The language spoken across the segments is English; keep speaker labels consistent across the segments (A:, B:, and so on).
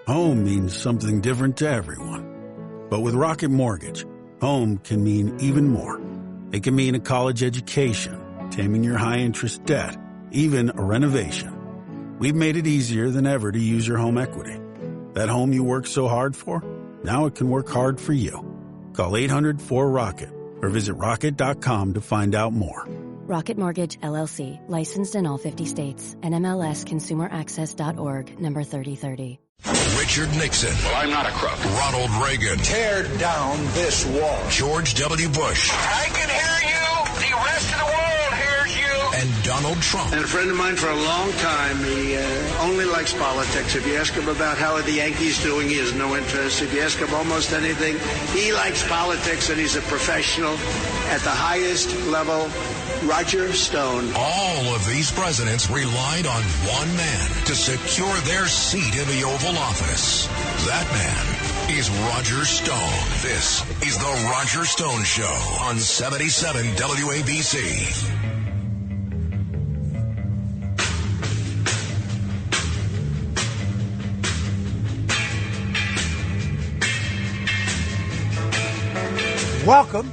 A: Home means something different to everyone. But with Rocket Mortgage, home can mean even more. It can mean a college education, taming your high-interest debt, even a renovation. We've made it easier than ever to use your home equity. That home you worked so hard for, now it can work hard for you. Call 800-4ROCKET or visit rocket.com to find out more.
B: Rocket Mortgage, LLC, licensed in all 50 states. NMLSconsumeraccess.org, number 3030.
C: Richard Nixon.
D: Well, I'm not a crook.
C: Ronald Reagan.
E: Tear down this wall.
C: George W. Bush.
D: I can hear you. The rest of the world hears you.
C: And Donald Trump.
F: And a friend of mine for a long time, he only likes politics. If you ask him about how are the Yankees doing, he has no interest. If you ask him almost anything, he likes politics, and he's a professional at the highest level. Roger Stone.
C: All of these presidents relied on one man to secure their seat in the Oval Office. That man is Roger Stone. This is the Roger Stone Show on 77 WABC.
G: Welcome.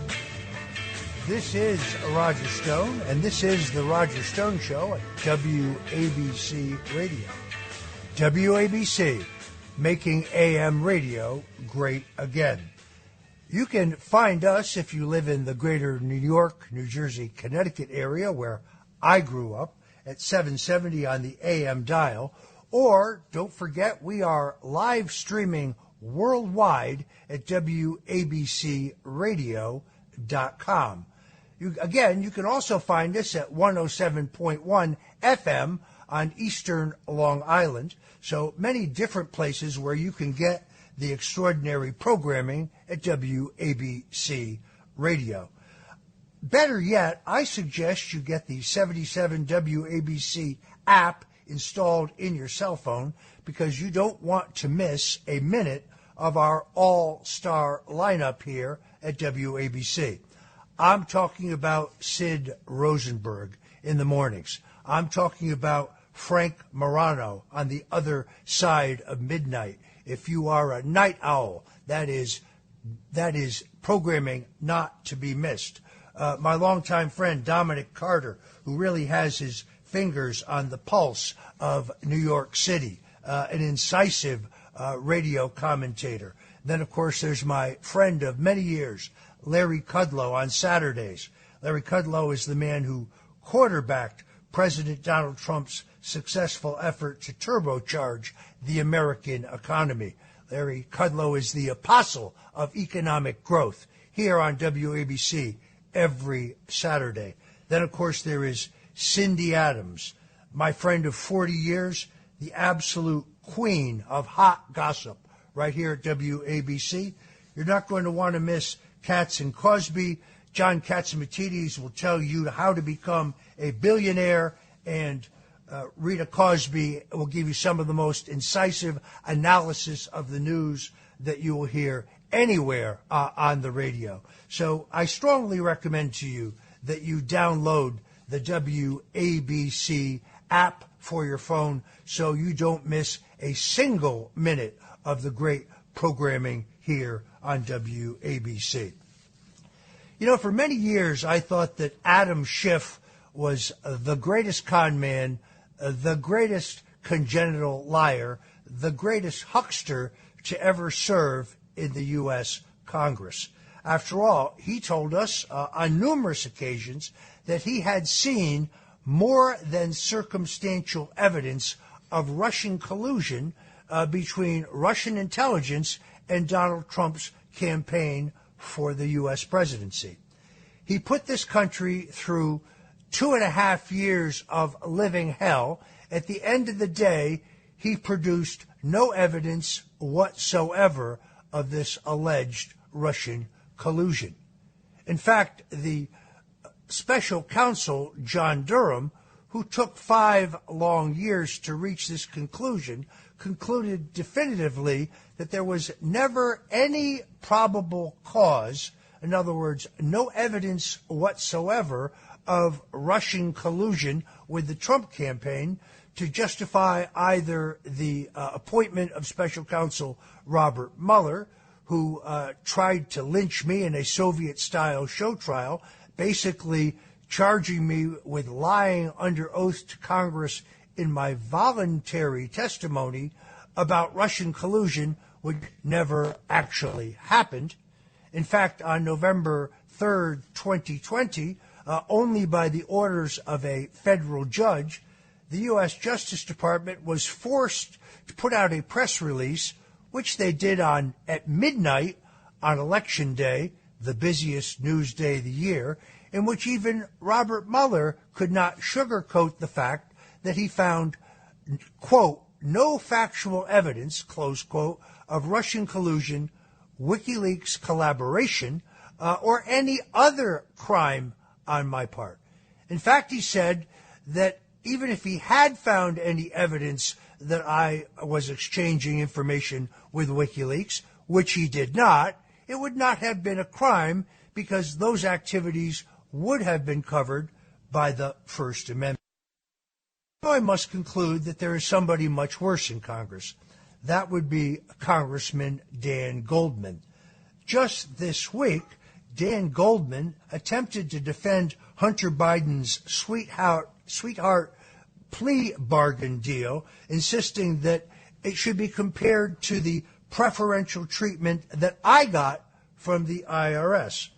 G: This is Roger Stone, and this is the Roger Stone Show at WABC Radio. WABC, making AM radio great again. You can find us if you live in the greater New York, New Jersey, Connecticut area where I grew up at 770 on the AM dial, or don't forget we are live streaming worldwide at WABCradio.com. You can also find us at 107.1 FM on Eastern Long Island. So many different places where you can get the extraordinary programming at WABC Radio. Better yet, I suggest you get the 77 WABC app installed in your cell phone because you don't want to miss a minute of our all-star lineup here at WABC. I'm talking about Sid Rosenberg in the mornings. I'm talking about Frank Morano on the other side of midnight. If you are a night owl, that is programming not to be missed. My longtime friend Dominic Carter, who really has his fingers on the pulse of New York City, an incisive radio commentator. Then, of course, there's my friend of many years, Larry Kudlow, on Saturdays. Larry Kudlow is the man who quarterbacked President Donald Trump's successful effort to turbocharge the American economy. Larry Kudlow is the apostle of economic growth here on WABC every Saturday. Then, of course, there is Cindy Adams, my friend of 40 years, the absolute queen of hot gossip right here at WABC. You're not going to want to miss Katz and Cosby. John Katsimatidis will tell you how to become a billionaire, and Rita Cosby will give you some of the most incisive analysis of the news that you will hear anywhere on the radio. So I strongly recommend to you that you download the WABC app for your phone so you don't miss a single minute of the great programming here on WABC. You know, for many years I thought that Adam Schiff was the greatest con man, the greatest congenital liar, the greatest huckster to ever serve in the U.S. Congress. After all, he told us on numerous occasions that he had seen more than circumstantial evidence of Russian collusion between Russian intelligence and Donald Trump's campaign for the U.S. presidency. He put this country through 2.5 years of living hell. At the end of the day, he produced no evidence whatsoever of this alleged Russian collusion. In fact, the special counsel, John Durham, who took 5 long years to reach this conclusion, concluded definitively that there was never any probable cause, in other words, no evidence whatsoever of Russian collusion with the Trump campaign to justify either the appointment of special counsel Robert Mueller, who tried to lynch me in a Soviet-style show trial, basically charging me with lying under oath to Congress in my voluntary testimony about Russian collusion, which never actually happened. In fact, on November 3rd, 2020, only by the orders of a federal judge, the U.S. Justice Department was forced to put out a press release, which they did at midnight on Election Day, the busiest news day of the year, in which even Robert Mueller could not sugarcoat the fact that he found, quote, no factual evidence, close quote, of Russian collusion, WikiLeaks collaboration, or any other crime on my part. In fact, he said that even if he had found any evidence that I was exchanging information with WikiLeaks, which he did not, it would not have been a crime because those activities would have been covered by the First Amendment. Now I must conclude that there is somebody much worse in Congress. That would be Congressman Dan Goldman. Just this week, Dan Goldman attempted to defend Hunter Biden's sweetheart plea bargain deal, insisting that it should be compared to the preferential treatment that I got from the IRS.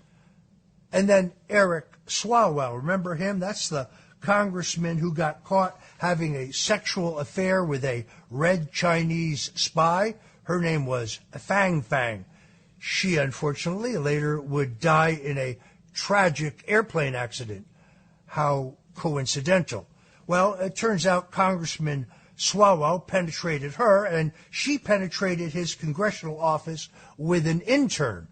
G: And then Eric Swalwell, remember him? That's the congressman who got caught having a sexual affair with a red Chinese spy. Her name was Fang Fang. She, unfortunately, later would die in a tragic airplane accident. How coincidental. Well, it turns out Congressman Swalwell penetrated her, and she penetrated his congressional office with an intern.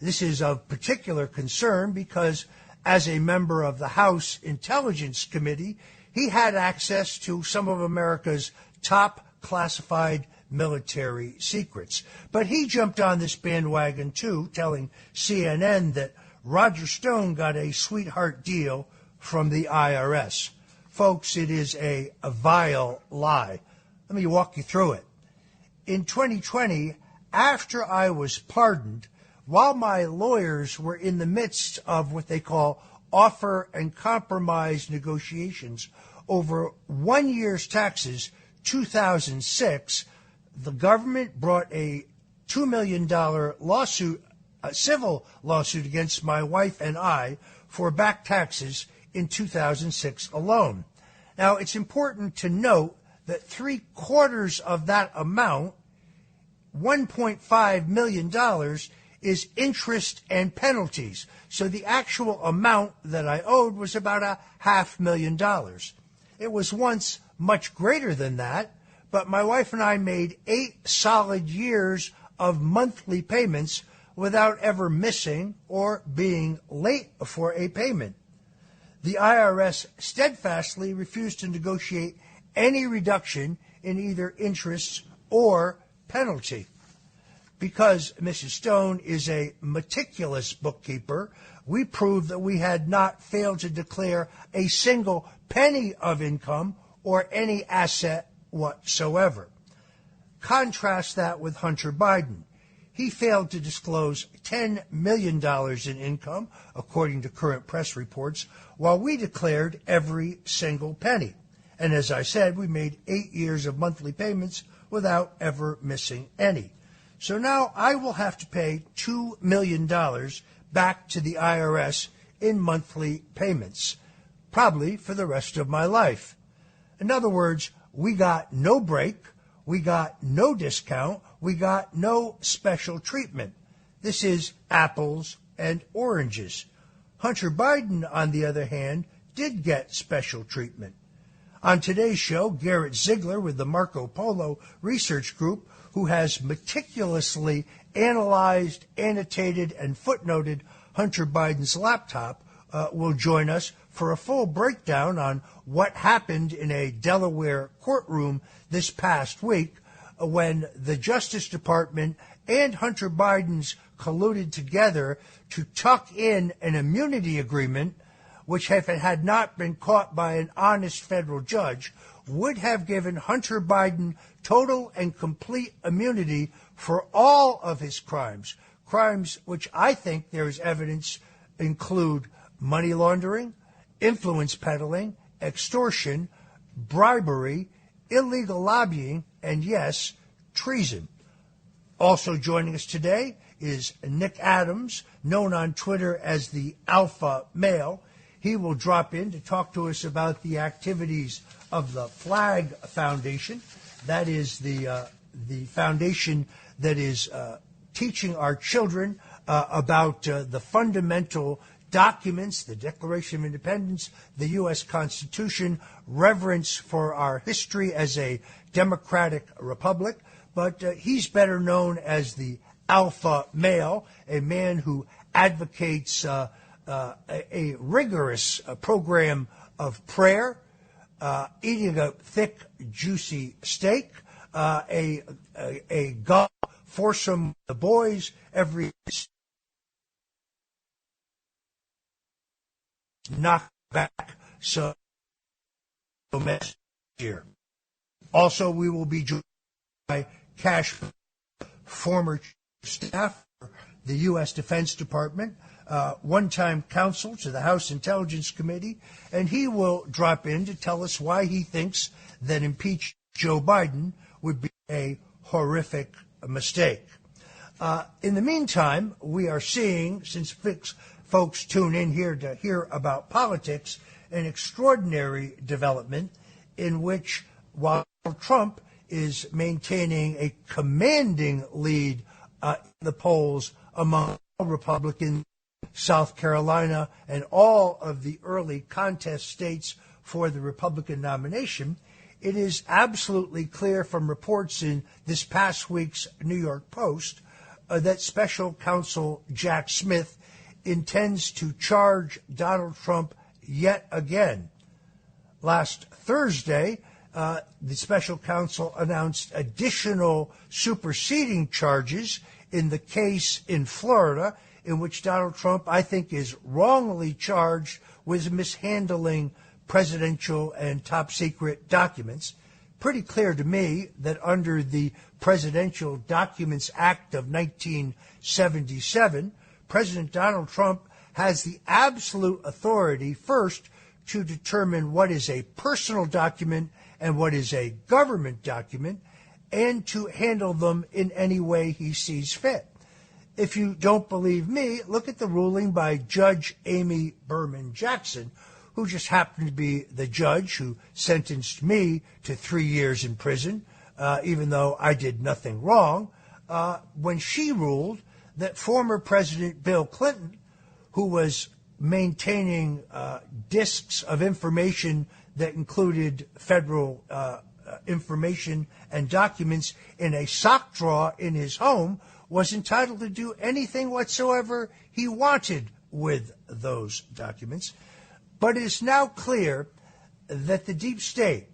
G: This is of particular concern because, as a member of the House Intelligence Committee, he had access to some of America's top classified military secrets. But he jumped on this bandwagon, too, telling CNN that Roger Stone got a sweetheart deal from the IRS. Folks, it is a vile lie. Let me walk you through it. In 2020, after I was pardoned, while my lawyers were in the midst of what they call offer and compromise negotiations over 1 year's taxes, 2006, the government brought a $2 million lawsuit, a civil lawsuit against my wife and I for back taxes in 2006 alone. Now, it's important to note that 3/4 of that amount, $1.5 million, is interest and penalties. So the actual amount that I owed was about $500,000. It was once much greater than that, but my wife and I made 8 solid years of monthly payments without ever missing or being late for a payment. The IRS steadfastly refused to negotiate any reduction in either interest or penalty. Because Mrs. Stone is a meticulous bookkeeper, we proved that we had not failed to declare a single penny of income or any asset whatsoever. Contrast that with Hunter Biden. He failed to disclose $10 million in income, according to current press reports, while we declared every single penny. And as I said, we made 8 years of monthly payments without ever missing any. So now I will have to pay $2 million back to the IRS in monthly payments, probably for the rest of my life. In other words, we got no break, we got no discount, we got no special treatment. This is apples and oranges. Hunter Biden, on the other hand, did get special treatment. On today's show, Garrett Ziegler with the Marco Polo Research Group, who has meticulously analyzed, annotated, and footnoted Hunter Biden's laptop, will join us for a full breakdown on what happened in a Delaware courtroom this past week when the Justice Department and Hunter Biden's colluded together to tuck in an immunity agreement, which, if it had not been caught by an honest federal judge, would have given Hunter Biden total and complete immunity for all of his crimes, crimes which I think there is evidence include money laundering, influence peddling, extortion, bribery, illegal lobbying, and yes, treason. Also joining us today is Nick Adams, known on Twitter as the Alpha Male. He will drop in to talk to us about the activities of the Flag Foundation. That is the foundation that is teaching our children about the fundamental documents, the Declaration of Independence, the U.S. Constitution, reverence for our history as a democratic republic. But he's better known as the Alpha Male, a man who advocates a rigorous program of prayer, eating a thick, juicy steak, a golf foursome with the boys every knock back so mess here. Also, we will be joined by Cash, former staff for the U.S. Defense Department, one-time counsel to the House Intelligence Committee, and he will drop in to tell us why he thinks that impeaching Joe Biden would be a horrific mistake. In the meantime, we are seeing, since folks tune in here to hear about politics, an extraordinary development in which, while Trump is maintaining a commanding lead in the polls among Republicans, South Carolina, and all of the early contest states for the Republican nomination, it is absolutely clear from reports in this past week's New York Post that Special Counsel Jack Smith intends to charge Donald Trump yet again. Last Thursday, the special counsel announced additional superseding charges in the case in Florida in which Donald Trump, I think, is wrongly charged with mishandling presidential and top secret documents. Pretty clear to me that under the Presidential Documents Act of 1977, President Donald Trump has the absolute authority first to determine what is a personal document and what is a government document, and to handle them in any way he sees fit. If you don't believe me, look at the ruling by Judge Amy Berman Jackson, who just happened to be the judge who sentenced me to 3 years in prison, even though I did nothing wrong, when she ruled that former President Bill Clinton, who was maintaining disks of information that included federal information and documents in a sock drawer in his home, was entitled to do anything whatsoever he wanted with those documents. But it is now clear that the deep state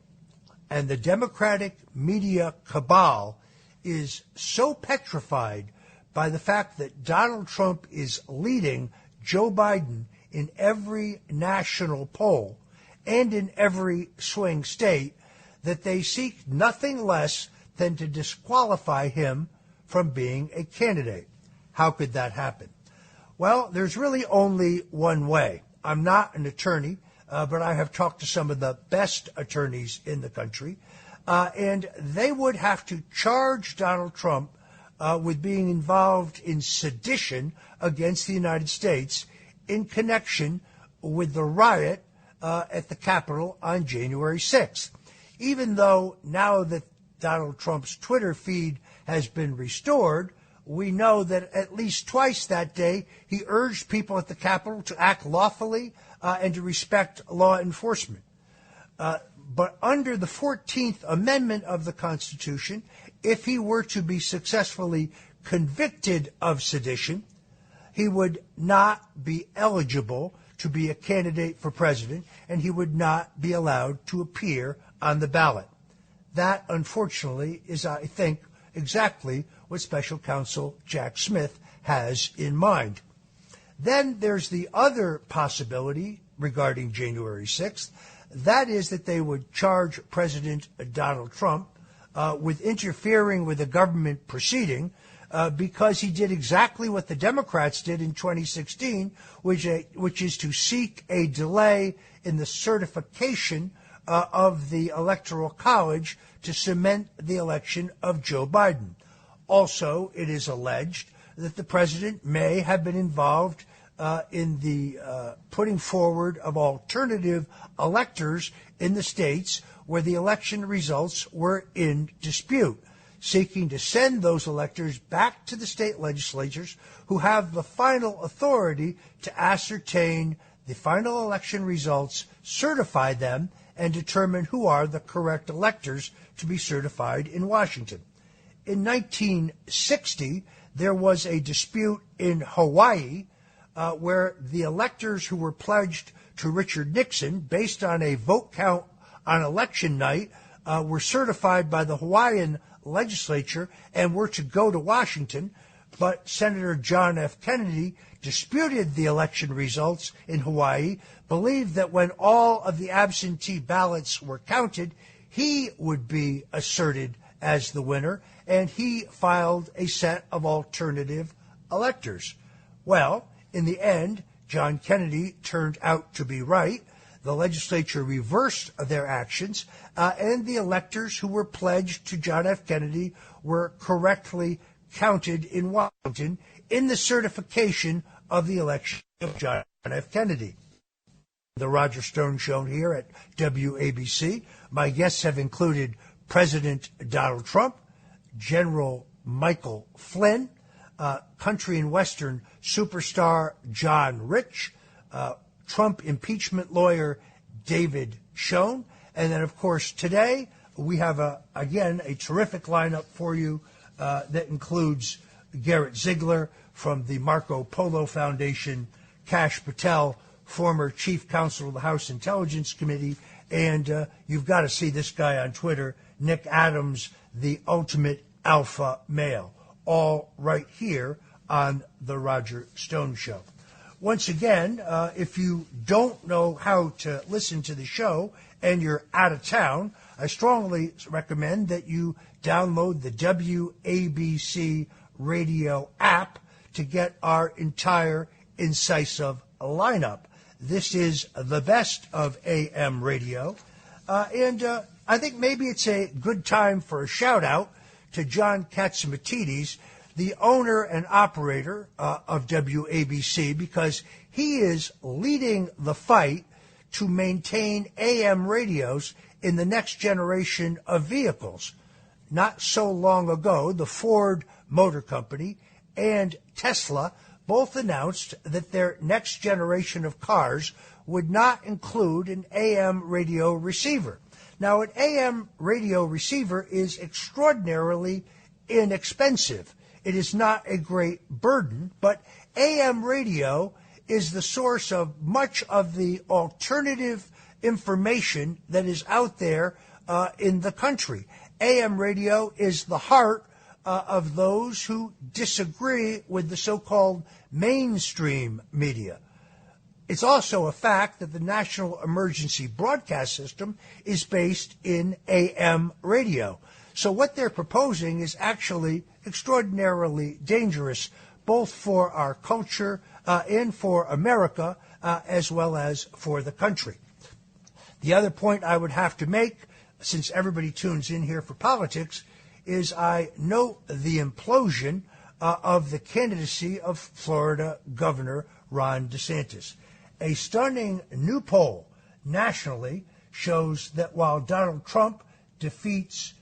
G: and the Democratic media cabal is so petrified by the fact that Donald Trump is leading Joe Biden in every national poll and in every swing state that they seek nothing less than to disqualify him from being a candidate. How could that happen? Well, there's really only one way. I'm not an attorney, but I have talked to some of the best attorneys in the country, and they would have to charge Donald Trump with being involved in sedition against the United States in connection with the riot at the Capitol on January 6th. Even though now that Donald Trump's Twitter feed has been restored, we know that at least twice that day he urged people at the Capitol to act lawfully and to respect law enforcement. But under the 14th Amendment of the Constitution, if he were to be successfully convicted of sedition, he would not be eligible to be a candidate for president, and he would not be allowed to appear on the ballot. That, unfortunately, is, I think, exactly what Special Counsel Jack Smith has in mind. Then there's the other possibility regarding January 6th, That is that they would charge President Donald Trump with interfering with a government proceeding because he did exactly what the Democrats did in 2016, which is to seek a delay in the certification of the Electoral College to cement the election of Joe Biden. Also, it is alleged that the president may have been involved in the putting forward of alternative electors in the states where the election results were in dispute, seeking to send those electors back to the state legislatures who have the final authority to ascertain the final election results, certify them, and determine who are the correct electors to be certified in Washington. In 1960, there was a dispute in Hawaii where the electors who were pledged to Richard Nixon based on a vote count on election night were certified by the Hawaiian legislature and were to go to Washington, but Senator John F. Kennedy disputed the election results in Hawaii, believed that when all of the absentee ballots were counted, he would be asserted as the winner, and he filed a set of alternative electors. Well, in the end, John Kennedy turned out to be right. The legislature reversed their actions, and the electors who were pledged to John F. Kennedy were correctly counted in Washington in the certification of the election of John F. Kennedy. The Roger Stone Show here at WABC. My guests have included President Donald Trump, General Michael Flynn, country and western superstar John Rich, Trump impeachment lawyer David Schoen, and then, of course, today we have, again, a terrific lineup for you that includes Garrett Ziegler from the Marco Polo Foundation, Kash Patel, former chief counsel of the House Intelligence Committee, and you've got to see this guy on Twitter, Nick Adams, the ultimate alpha male, all right here on The Roger Stone Show. Once again, if you don't know how to listen to the show and you're out of town, I strongly recommend that you download the WABC radio app to get our entire incisive lineup. This is the best of AM radio. And I think maybe it's a good time for a shout-out to John Katsimatidis, the owner and operator of WABC, because he is leading the fight to maintain AM radios in the next generation of vehicles. Not so long ago, the Ford Motor Company and Tesla both announced that their next generation of cars would not include an AM radio receiver. Now, an AM radio receiver is extraordinarily inexpensive. It is not a great burden, but AM radio is the source of much of the alternative information that is out there in the country. AM radio is the heart of those who disagree with the so-called mainstream media. It's also a fact that the National Emergency Broadcast System is based in AM radio. So what they're proposing is actually extraordinarily dangerous, both for our culture and for America, as well as for the country. The other point I would have to make, since everybody tunes in here for politics, is I note the implosion of the candidacy of Florida Governor Ron DeSantis. A stunning new poll nationally shows that while Donald Trump defeats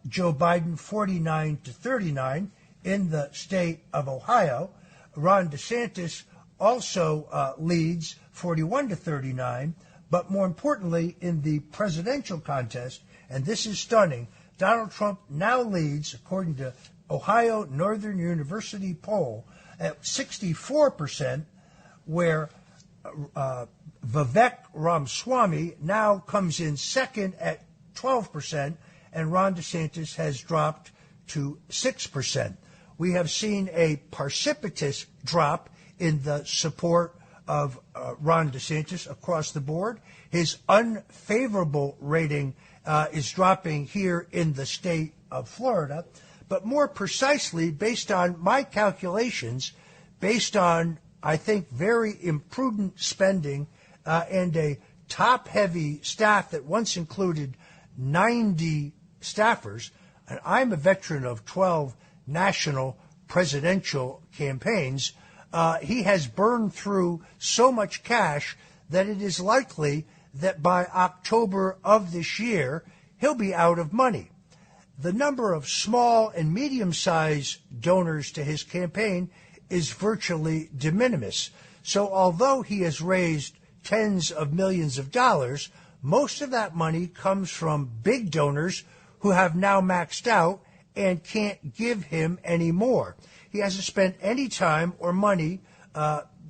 G: Joe Biden 49-39 in the state of Ohio, Ron DeSantis also leads 41-39, but more importantly, in the presidential contest, and this is stunning, Donald Trump now leads, according to Ohio Northern University poll, at 64%, where Vivek Ramaswamy now comes in second at 12%, and Ron DeSantis has dropped to 6%. We have seen a precipitous drop in the support of Ron DeSantis across the board. His unfavorable rating is dropping here in the state of Florida. But more precisely, based on my calculations, based on, I think, very imprudent spending and a top-heavy staff that once included 90 staffers, and I'm a veteran of 12 national presidential campaigns, he has burned through so much cash that it is likely that by October of this year, he'll be out of money. The number of small and medium-sized donors to his campaign is virtually de minimis. So although he has raised tens of millions of dollars, most of that money comes from big donors who have now maxed out and can't give him any more. He hasn't spent any time or money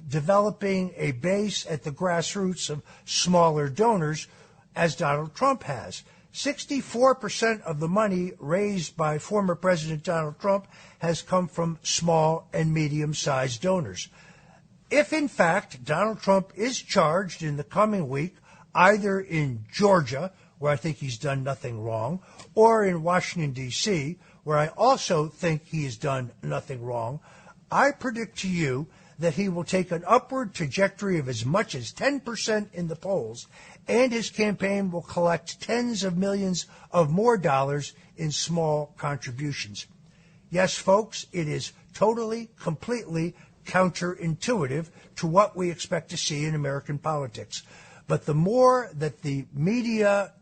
G: developing a base at the grassroots of smaller donors as Donald Trump has. 64% of the money raised by former President Donald Trump has come from small and medium-sized donors. If, in fact, Donald Trump is charged in the coming week, either in Georgia, where I think he's done nothing wrong, or in Washington, D.C., where I also think he has done nothing wrong, I predict to you that he will take an upward trajectory of as much as 10% in the polls, and his campaign will collect tens of millions of more dollars in small contributions. Yes, folks, it is totally, completely counterintuitive to what we expect to see in American politics. But the more that the media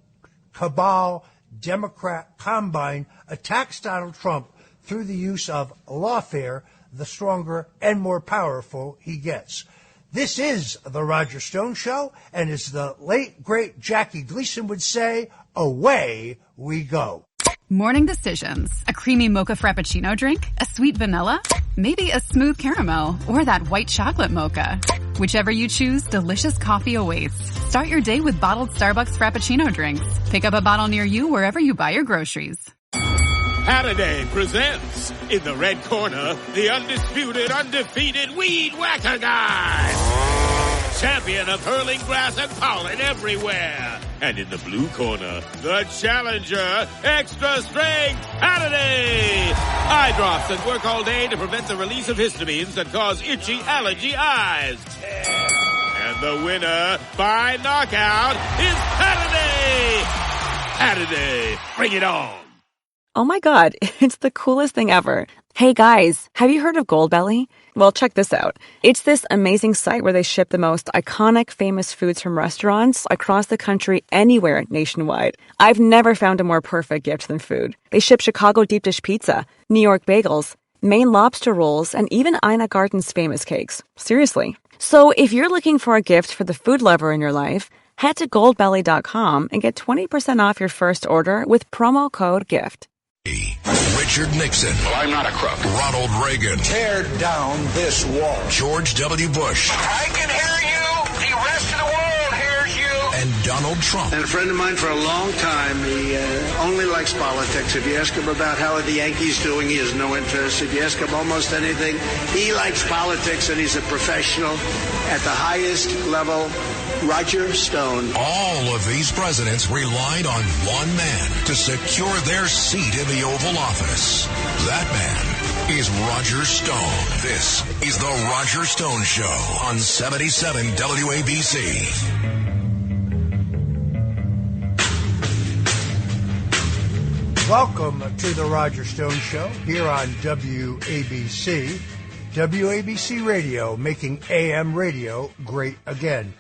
G: cabal, Democrat combine attacks Donald Trump through the use of lawfare, the stronger and more powerful he gets. This is The Roger Stone Show, and as the late, great Jackie Gleason would say, away we go.
H: Morning decisions. A creamy mocha frappuccino drink? A sweet vanilla? Maybe a smooth caramel or that white chocolate mocha. Whichever you choose, delicious coffee awaits. Start your day with bottled Starbucks Frappuccino drinks. Pick up a bottle near you wherever you buy your groceries.
I: Halliday presents, in the red corner, the undisputed, undefeated Weed Whacker Guy. Champion of hurling grass and pollen everywhere. And in the blue corner, the challenger, extra strength Halliday. Eye drops that work all day to prevent the release of histamines that cause itchy allergy eyes. And the winner by knockout is Halliday. Halliday, bring it on.
J: Oh my God, it's the coolest thing ever. Hey guys, have you heard of Goldbelly? Well, check this out. It's this amazing site where they ship the most iconic, famous foods from restaurants across the country anywhere nationwide. I've never found a more perfect gift than food. They ship Chicago deep dish pizza, New York bagels, Maine lobster rolls, and even Ina Garten's famous cakes. Seriously. So if you're looking for a gift for the food lover in your life, head to goldbelly.com and get 20% off your first order with promo code GIFT.
C: Richard Nixon.
E: Well, I'm not a crook.
C: Ronald Reagan.
E: Tear down this wall.
C: George W. Bush.
D: I can hear you. The rest of the world hears you.
C: And Donald Trump.
F: And a friend of mine for a long time, he only likes politics. If you ask him about how are the Yankees doing, he has no interest. If you ask him almost anything, he likes politics, and he's a professional at the highest level. Roger Stone.
C: All of these presidents relied on one man to secure their seat in the Oval Office. That man is Roger Stone. This is The Roger Stone Show on 77 WABC.
G: Welcome to The Roger Stone Show here on WABC. WABC Radio, making AM radio great again.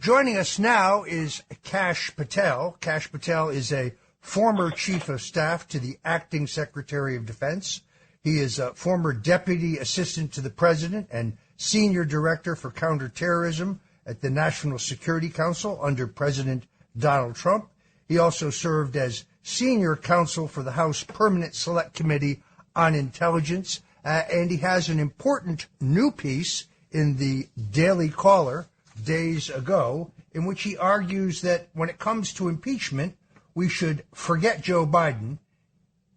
G: Joining us now is Kash Patel. Kash Patel is a former Chief of Staff to the Acting Secretary of Defense. He is a former Deputy Assistant to the President and Senior Director for Counterterrorism at the National Security Council under President Donald Trump. He also served as Senior Counsel for the House Permanent Select Committee on Intelligence, and he has an important new piece in the Daily Caller days ago, in which he argues that when it comes to impeachment, we should forget Joe Biden.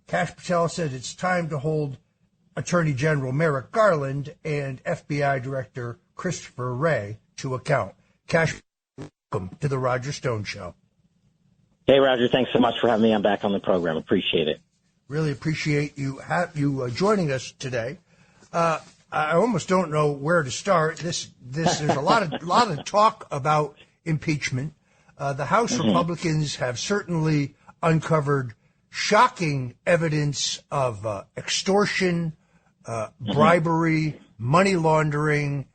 G: Kash Patel says it's time to hold Attorney General Merrick Garland and FBI Director Christopher Wray to account. Cash, welcome to the Roger Stone Show.
K: Hey, Roger, thanks so much for having me. I'm back on the program. Appreciate it.
G: Really appreciate you joining us today. I almost don't know where to start. There's a lot of talk about impeachment. The House Republicans have certainly uncovered shocking evidence of extortion, bribery, money laundering,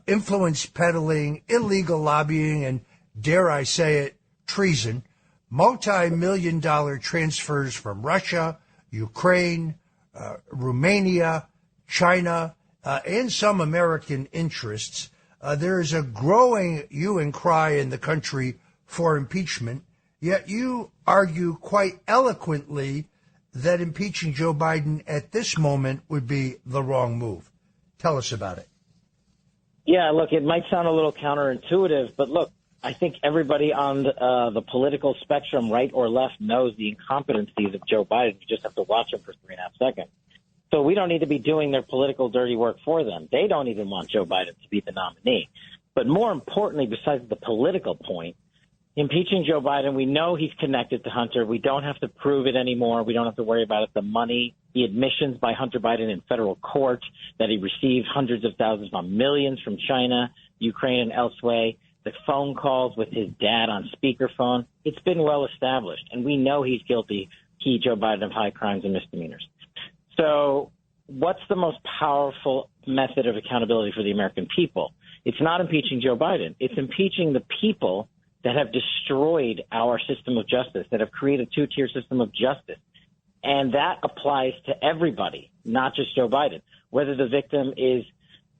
G: influence peddling, illegal lobbying, and, dare I say it, treason. Multi-million-dollar transfers from Russia, Ukraine, Romania, China, and some American interests. There is a growing hue and cry in the country for impeachment, yet you argue quite eloquently that impeaching Joe Biden at this moment would be the wrong move. Tell us about it.
K: Yeah, look, it might sound a little counterintuitive, but look, I think everybody on the political spectrum, right or left, knows the incompetencies of Joe Biden. You just have to watch him for 3.5 seconds. So we don't need to be doing their political dirty work for them. They don't even want Joe Biden to be the nominee. But more importantly, besides the political point, impeaching Joe Biden, we know he's connected to Hunter. We don't have to prove it anymore. We don't have to worry about it. The money, the admissions by Hunter Biden in federal court that he received hundreds of thousands of millions from China, Ukraine, and elsewhere, the phone calls with his dad on speakerphone. It's been well established, and we know he's guilty, Joe Biden, of high crimes and misdemeanors. So what's the most powerful method of accountability for the American people? It's not impeaching Joe Biden. It's impeaching the people that have destroyed our system of justice, that have created a two-tier system of justice. And that applies to everybody, not just Joe Biden. Whether the victim is,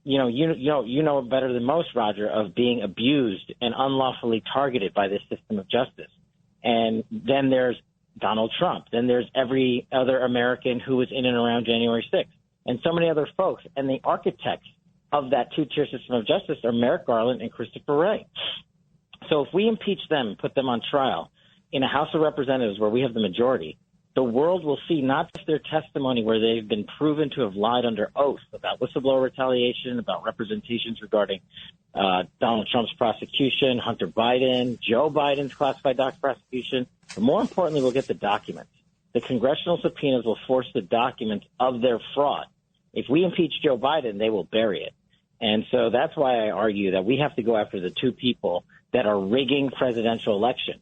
K: you know better than most, Roger, of being abused and unlawfully targeted by this system of justice. And then there's Donald Trump. Then there's every other American who was in and around January 6th, and so many other folks. And the architects of that two-tier system of justice are Merrick Garland and Christopher Wray. So if we impeach them and put them on trial in a House of Representatives where we have the majority, the world will see not just their testimony where they've been proven to have lied under oath about whistleblower retaliation, about representations regarding Donald Trump's prosecution, Hunter Biden, Joe Biden's classified doc prosecution, but more importantly, we'll get the documents. The congressional subpoenas will force the documents of their fraud. If we impeach Joe Biden, they will bury it. And so that's why I argue that we have to go after the two people that are rigging presidential elections,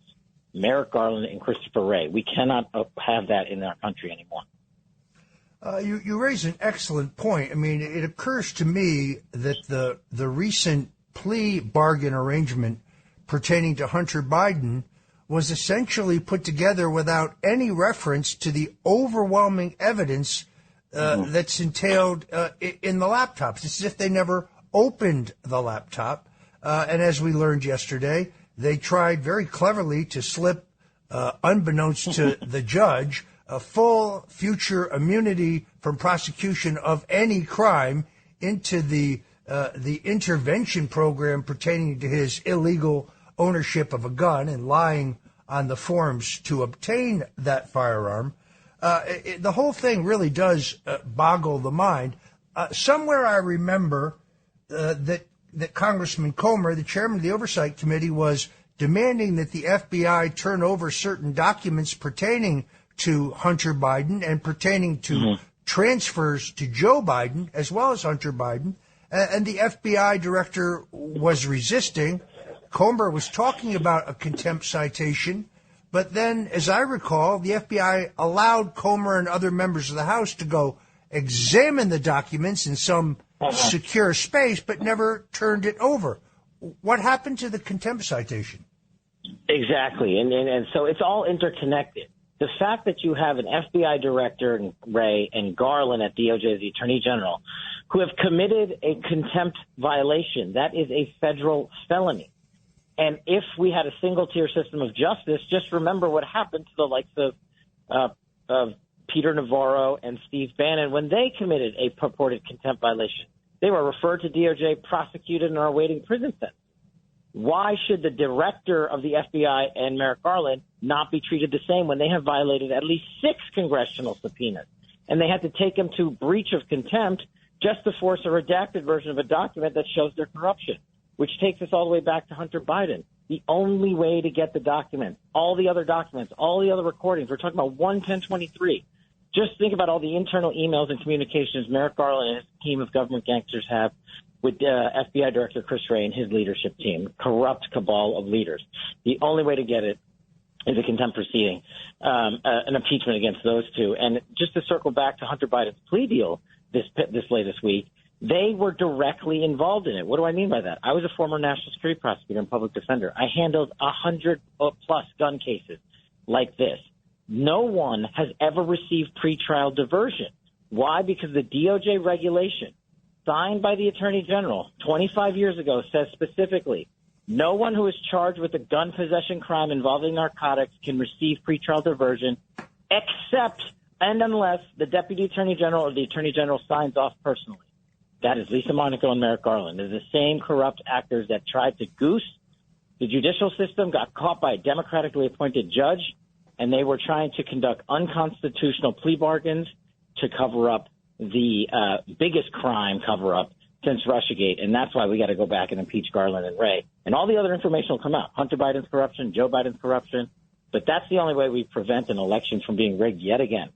K: Merrick Garland and Christopher Wray. We cannot have that in our country anymore.
G: You raise an excellent point. I mean, it occurs to me that the recent plea bargain arrangement pertaining to Hunter Biden was essentially put together without any reference to the overwhelming evidence that's entailed in the laptops. It's as if they never opened the laptop. And as we learned yesterday, they tried very cleverly to slip, unbeknownst to the judge, a full future immunity from prosecution of any crime into the intervention program pertaining to his illegal ownership of a gun and lying on the forms to obtain that firearm. The whole thing really does boggle the mind. Somewhere I remember that Congressman Comer, the chairman of the Oversight Committee, was demanding that the FBI turn over certain documents pertaining to Hunter Biden and pertaining to transfers to Joe Biden as well as Hunter Biden. And the FBI director was resisting. Comer was talking about a contempt citation. But then, as I recall, the FBI allowed Comer and other members of the House to go examine the documents in some secure space, but never turned it over. What happened to the contempt citation?
K: Exactly. And so it's all interconnected. The fact that you have an FBI director, Wray, and Garland at DOJ, the Attorney General, who have committed a contempt violation, that is a federal felony. And if we had a single-tier system of justice, just remember what happened to the likes of Peter Navarro and Steve Bannon when they committed a purported contempt violation. They were referred to DOJ, prosecuted, and are awaiting prison sentence. Why should the director of the FBI and Merrick Garland not be treated the same when they have violated at least 6 congressional subpoenas? And they had to take him to breach of contempt just to force a redacted version of a document that shows their corruption, which takes us all the way back to Hunter Biden. The only way to get the documents, all the other recordings, we're talking about 11023. Just think about all the internal emails and communications Merrick Garland and his team of government gangsters have with FBI Director Chris Wray and his leadership team, corrupt cabal of leaders. The only way to get it is a contempt proceeding, an impeachment against those two. And just to circle back to Hunter Biden's plea deal this latest week, they were directly involved in it. What do I mean by that? I was a former national security prosecutor and public defender. I handled 100-plus gun cases like this. No one has ever received pretrial diversion. Why? Because the DOJ regulation signed by the Attorney General 25 years ago says specifically, no one who is charged with a gun possession crime involving narcotics can receive pretrial diversion except and unless the Deputy Attorney General or the Attorney General signs off personally. That is Lisa Monaco and Merrick Garland. They're the same corrupt actors that tried to goose the judicial system, got caught by a democratically appointed judge, and they were trying to conduct unconstitutional plea bargains to cover up the biggest crime cover-up since Russiagate, and that's why we got to go back and impeach Garland and Wray. And all the other information will come out. Hunter Biden's corruption, Joe Biden's corruption. But that's the only way we prevent an election from being rigged yet again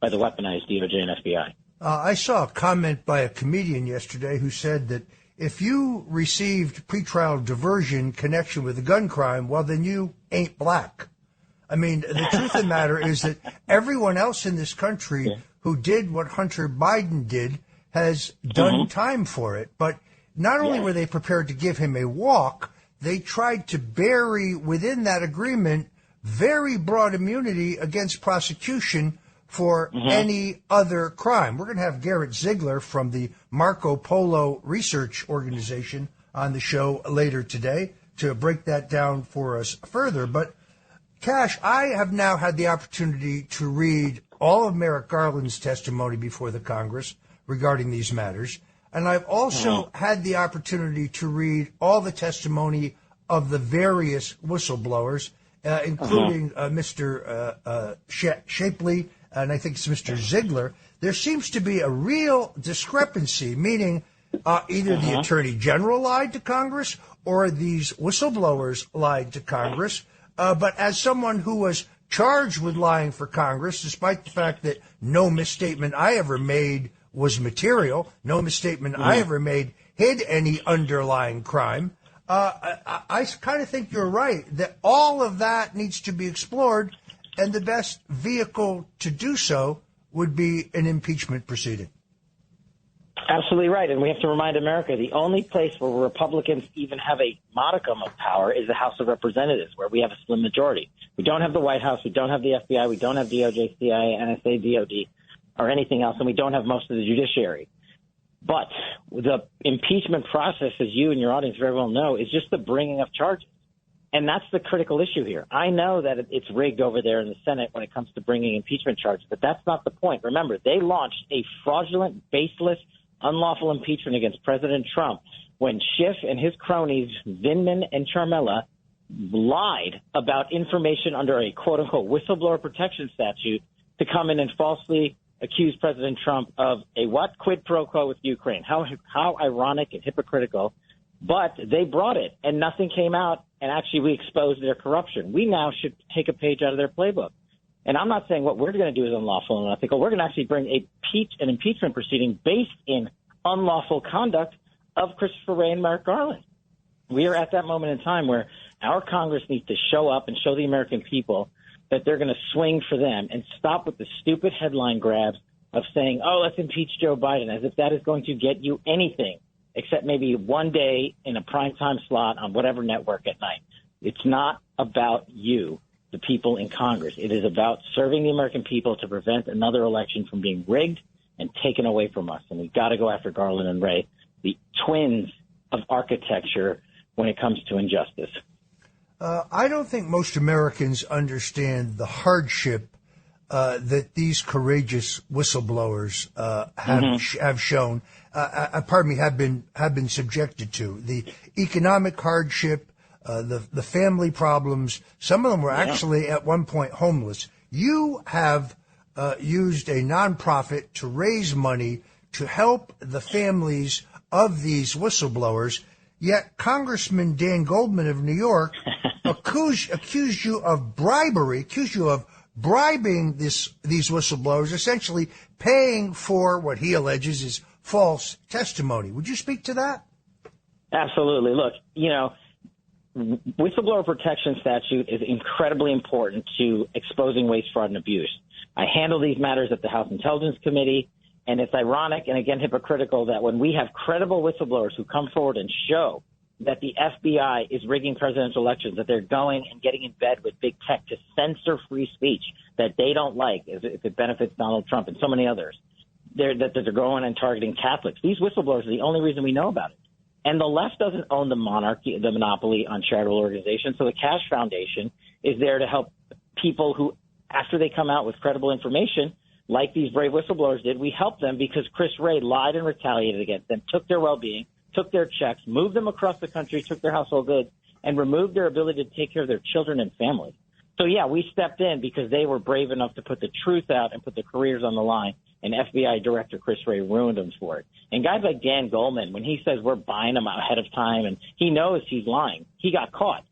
K: by the weaponized DOJ and FBI.
G: I saw a comment by a comedian yesterday who said that if you received pretrial diversion connection with a gun crime, well, then you ain't black. I mean, the truth of the matter is that everyone else in this country who did what Hunter Biden did has done time for it. But not only were they prepared to give him a walk, they tried to bury within that agreement very broad immunity against prosecution for any other crime. We're going to have Garrett Ziegler from the Marco Polo Research Organization on the show later today to break that down for us further. But, Cash, I have now had the opportunity to read all of Merrick Garland's testimony before the Congress regarding these matters, and I've also had the opportunity to read all the testimony of the various whistleblowers, including Mr. Shapley, and I think it's Mr. Ziegler. There seems to be a real discrepancy, meaning either the Attorney General lied to Congress or these whistleblowers lied to Congress. But as someone who was charged with lying for Congress, despite the fact that no misstatement I ever made was material, no misstatement I ever made hid any underlying crime, I kind of think you're right that all of that needs to be explored, and the best vehicle to do so would be an impeachment proceeding.
K: Absolutely right. And we have to remind America the only place where Republicans even have a modicum of power is the House of Representatives, where we have a slim majority. We don't have the White House. We don't have the FBI. We don't have DOJ, CIA, NSA, DOD, or anything else. And we don't have most of the judiciary. But the impeachment process, as you and your audience very well know, is just the bringing of charges. And that's the critical issue here. I know that it's rigged over there in the Senate when it comes to bringing impeachment charges, but that's not the point. Remember, they launched a fraudulent, baseless, unlawful impeachment against President Trump when Schiff and his cronies, Vindman and Charmella, lied about information under a quote-unquote whistleblower protection statute to come in and falsely accuse President Trump of a what? Quid pro quo with Ukraine. How ironic and hypocritical. But they brought it, and nothing came out, and actually we exposed their corruption. We now should take a page out of their playbook. And I'm not saying what we're going to do is unlawful and unethical. We're going to actually bring an impeachment proceeding based in unlawful conduct of Christopher Wray and Merrick Garland. We are at that moment in time where our Congress needs to show up and show the American people that they're going to swing for them and stop with the stupid headline grabs of saying, oh, let's impeach Joe Biden, as if that is going to get you anything except maybe one day in a primetime slot on whatever network at night. It's not about you, the people in Congress. It is about serving the American people to prevent another election from being rigged and taken away from us. And we've got to go after Garland and Wray, the twins of architecture when it comes to injustice.
G: I don't think most Americans understand the hardship that these courageous whistleblowers have shown. Have been subjected to the economic hardship, the family problems. Some of them were actually at one point homeless. You have used a nonprofit to raise money to help the families of these whistleblowers, yet Congressman Dan Goldman of New York accused you of bribery, accused you of bribing these whistleblowers, essentially paying for what he alleges is false testimony. Would you speak to that?
K: Absolutely. Look, whistleblower protection statute is incredibly important to exposing waste, fraud, and abuse. I handle these matters at the House Intelligence Committee, and it's ironic and, again, hypocritical that when we have credible whistleblowers who come forward and show that the FBI is rigging presidential elections, that they're going and getting in bed with big tech to censor free speech that they don't like if it benefits Donald Trump and so many others, that they're going and targeting Catholics. These whistleblowers are the only reason we know about it. And the left doesn't own the monopoly on charitable organizations. So the Cash Foundation is there to help people who, after they come out with credible information, like these brave whistleblowers did, we help them because Chris Wray lied and retaliated against them, took their well-being, took their checks, moved them across the country, took their household goods, and removed their ability to take care of their children and families. So, yeah, we stepped in because they were brave enough to put the truth out and put their careers on the line, and FBI Director Chris Wray ruined them for it. And guys like Dan Goldman, when he says we're buying him ahead of time and he knows he's lying, he got caught.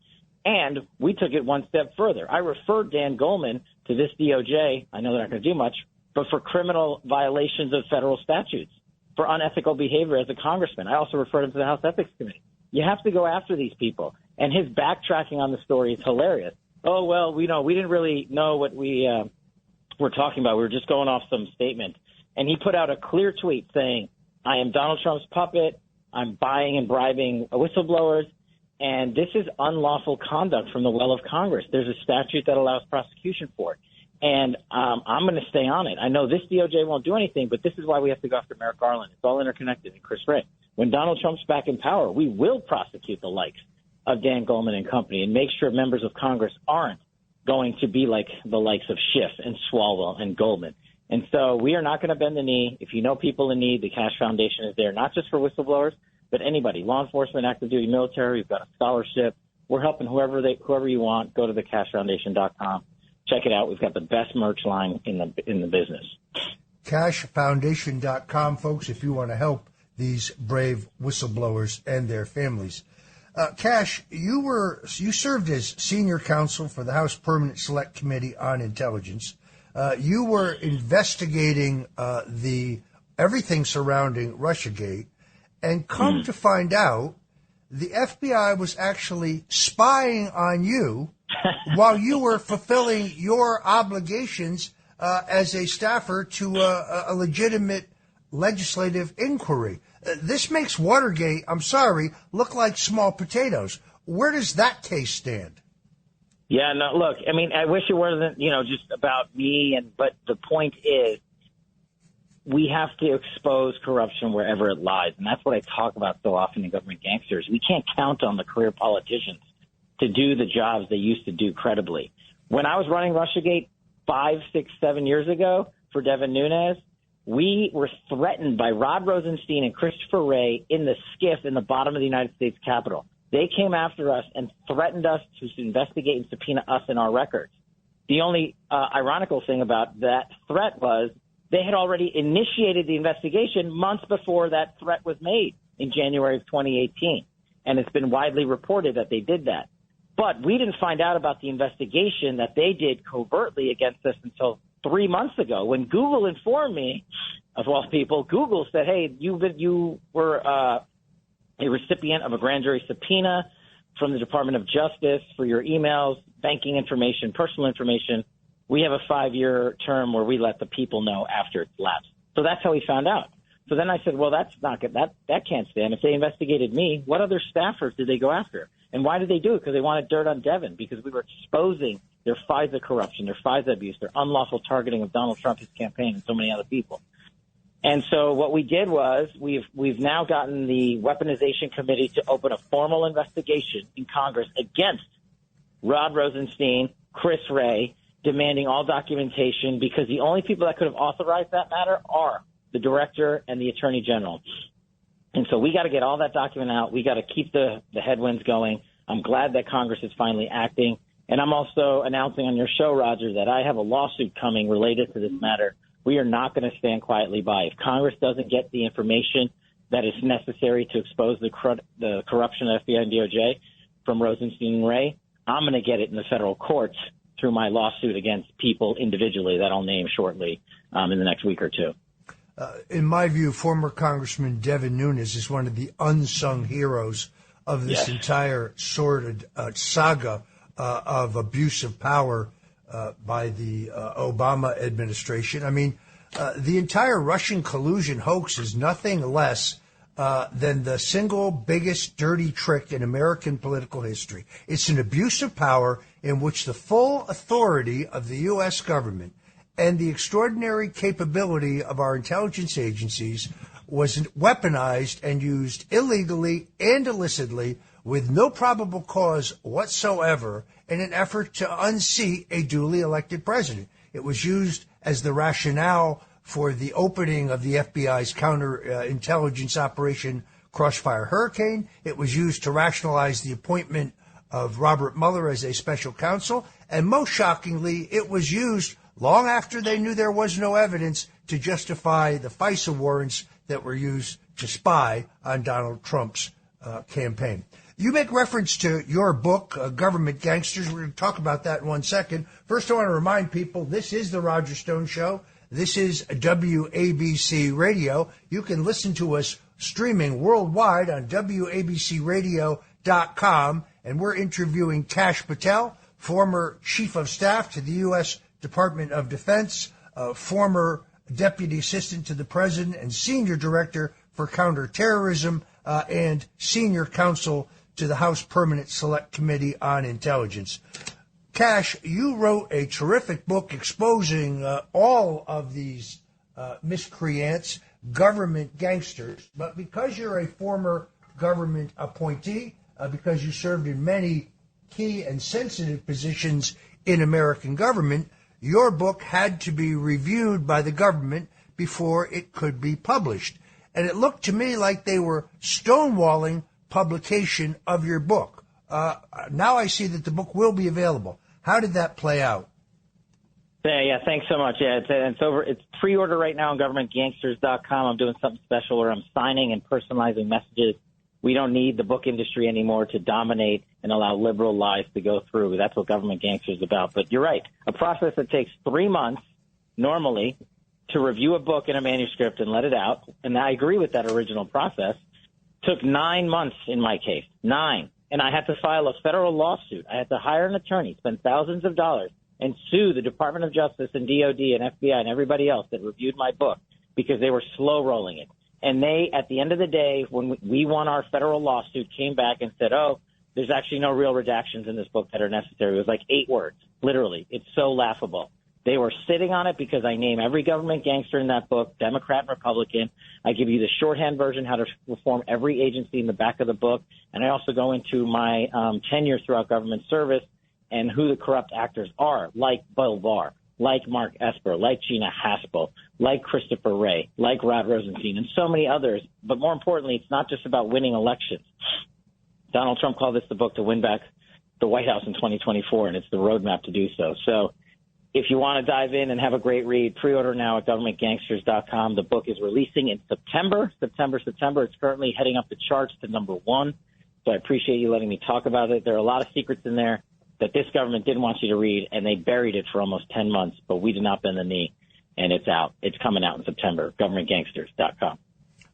K: And we took it one step further. I referred Dan Goldman to this DOJ. I know they're not going to do much, but for criminal violations of federal statutes, for unethical behavior as a congressman. I also referred him to the House Ethics Committee. You have to go after these people. And his backtracking on the story is hilarious. Oh, well, we didn't really know what we were talking about. We were just going off some statement. And he put out a clear tweet saying, I am Donald Trump's puppet. I'm buying and bribing whistleblowers. And this is unlawful conduct from the well of Congress. There's a statute that allows prosecution for it. And I'm going to stay on it. I know this DOJ won't do anything, but this is why we have to go after Merrick Garland. It's all interconnected, and Chris Wray. When Donald Trump's back in power, we will prosecute the likes of Dan Goldman and company and make sure members of Congress aren't going to be like the likes of Schiff and Swalwell and Goldman. And so we are not going to bend the knee. If you know people in need, the Cash Foundation is there, not just for whistleblowers, but anybody, law enforcement, active duty military. We've got a scholarship. We're helping whoever you want. Go to thecashfoundation.com. Check it out. We've got the best merch line in the business.
G: Cashfoundation.com, folks, if you want to help these brave whistleblowers and their families. Cash, you served as senior counsel for the House Permanent Select Committee on Intelligence. You were investigating everything surrounding Russiagate, and come to find out, the FBI was actually spying on you while you were fulfilling your obligations as a staffer to a legitimate legislative inquiry. This makes Watergate, I'm sorry, look like small potatoes. Where does that case stand?
K: Yeah, no, look, I mean, I wish it wasn't, just about me, but the point is we have to expose corruption wherever it lies, and that's what I talk about so often in Government Gangsters. We can't count on the career politicians to do the jobs they used to do credibly. When I was running Russiagate 5, 6, 7 years ago for Devin Nunes, we were threatened by Rod Rosenstein and Christopher Wray in the skiff in the bottom of the United States Capitol. They came after us and threatened us to investigate and subpoena us and our records. The only ironical thing about that threat was they had already initiated the investigation months before that threat was made in January of 2018. And it's been widely reported that they did that. But we didn't find out about the investigation that they did covertly against us until 3 months ago when Google informed me, of all people. Google said, hey, you were a recipient of a grand jury subpoena from the Department of Justice for your emails, banking information, personal information. We have a 5-year term where we let the people know after it's lapsed. So that's how we found out. So then I said, well, that's not good. That can't stand. If they investigated me, what other staffers did they go after? And why did they do it? Because they wanted dirt on Devin, because we were exposing their FISA corruption, their FISA abuse, their unlawful targeting of Donald Trump, his campaign, and so many other people. And so what we did was we've now gotten the Weaponization Committee to open a formal investigation in Congress against Rod Rosenstein, Chris Wray, demanding all documentation, because the only people that could have authorized that matter are the director and the attorney general. And so we got to get all that document out. We got to keep the headwinds going. I'm glad that Congress is finally acting. And I'm also announcing on your show, Roger, that I have a lawsuit coming related to this matter We are not going to stand quietly by. If Congress doesn't get the information that is necessary to expose the corruption of FBI and DOJ from Rosenstein and Wray, I'm going to get it in the federal courts through my lawsuit against people individually that I'll name shortly in the next week or two.
G: In my view, former Congressman Devin Nunes is one of the unsung heroes of this entire sordid saga of abuse of power by the Obama administration. I mean, the entire Russian collusion hoax is nothing less than the single biggest dirty trick in American political history. It's an abuse of power in which the full authority of the U.S. government and the extraordinary capability of our intelligence agencies was weaponized and used illegally and illicitly with no probable cause whatsoever in an effort to unseat a duly elected president. It was used as the rationale for the opening of the FBI's counterintelligence operation Crossfire Hurricane. It was used to rationalize the appointment of Robert Mueller as a special counsel. And most shockingly, it was used long after they knew there was no evidence to justify the FISA warrants that were used to spy on Donald Trump's campaign. You make reference to your book, Government Gangsters. We're going to talk about that in 1 second. First, I want to remind people, this is the Roger Stone Show. This is WABC Radio. You can listen to us streaming worldwide on WABCRadio.com. And we're interviewing Kash Patel, former Chief of Staff to the U.S. Department of Defense, former Deputy Assistant to the President and Senior Director for Counterterrorism, and Senior Counsel to the House Permanent Select Committee on Intelligence. Kash, you wrote a terrific book exposing all of these miscreants, government gangsters, but because you're a former government appointee, because you served in many key and sensitive positions in American government, your book had to be reviewed by the government before it could be published. And it looked to me like they were stonewalling publication of your book. Now I see that the book will be available. How did that play out?
K: Yeah, thanks so much. Yeah, it's over. It's pre-order right now on governmentgangsters.com. I'm doing something special where I'm signing and personalizing messages. We don't need the book industry anymore to dominate and allow liberal lies to go through. That's what Government Gangsters is about. But you're right. A process that takes 3 months normally to review a book in a manuscript and let it out, and I agree with that original process, took 9 months in my case. 9. And I had to file a federal lawsuit. I had to hire an attorney, spend thousands of dollars, and sue the Department of Justice and DOD and FBI and everybody else that reviewed my book because they were slow rolling it. And they, at the end of the day, when we won our federal lawsuit, came back and said, oh, there's actually no real redactions in this book that are necessary. It was like 8 words, literally. It's so laughable. They were sitting on it because I name every government gangster in that book, Democrat and Republican. I give you the shorthand version, how to reform every agency in the back of the book. And I also go into my tenure throughout government service and who the corrupt actors are, like Bill Barr, like Mark Esper, like Gina Haspel, like Christopher Wray, like Rod Rosenstein, and so many others. But more importantly, it's not just about winning elections. Donald Trump called this the book to win back the White House in 2024, and it's the roadmap to do so. So if you want to dive in and have a great read, pre-order now at governmentgangsters.com. The book is releasing in September. It's currently heading up the charts to #1. So I appreciate you letting me talk about it. There are a lot of secrets in there that this government didn't want you to read, and they buried it for almost 10 months, but we did not bend the knee, and it's out. It's coming out in September, governmentgangsters.com.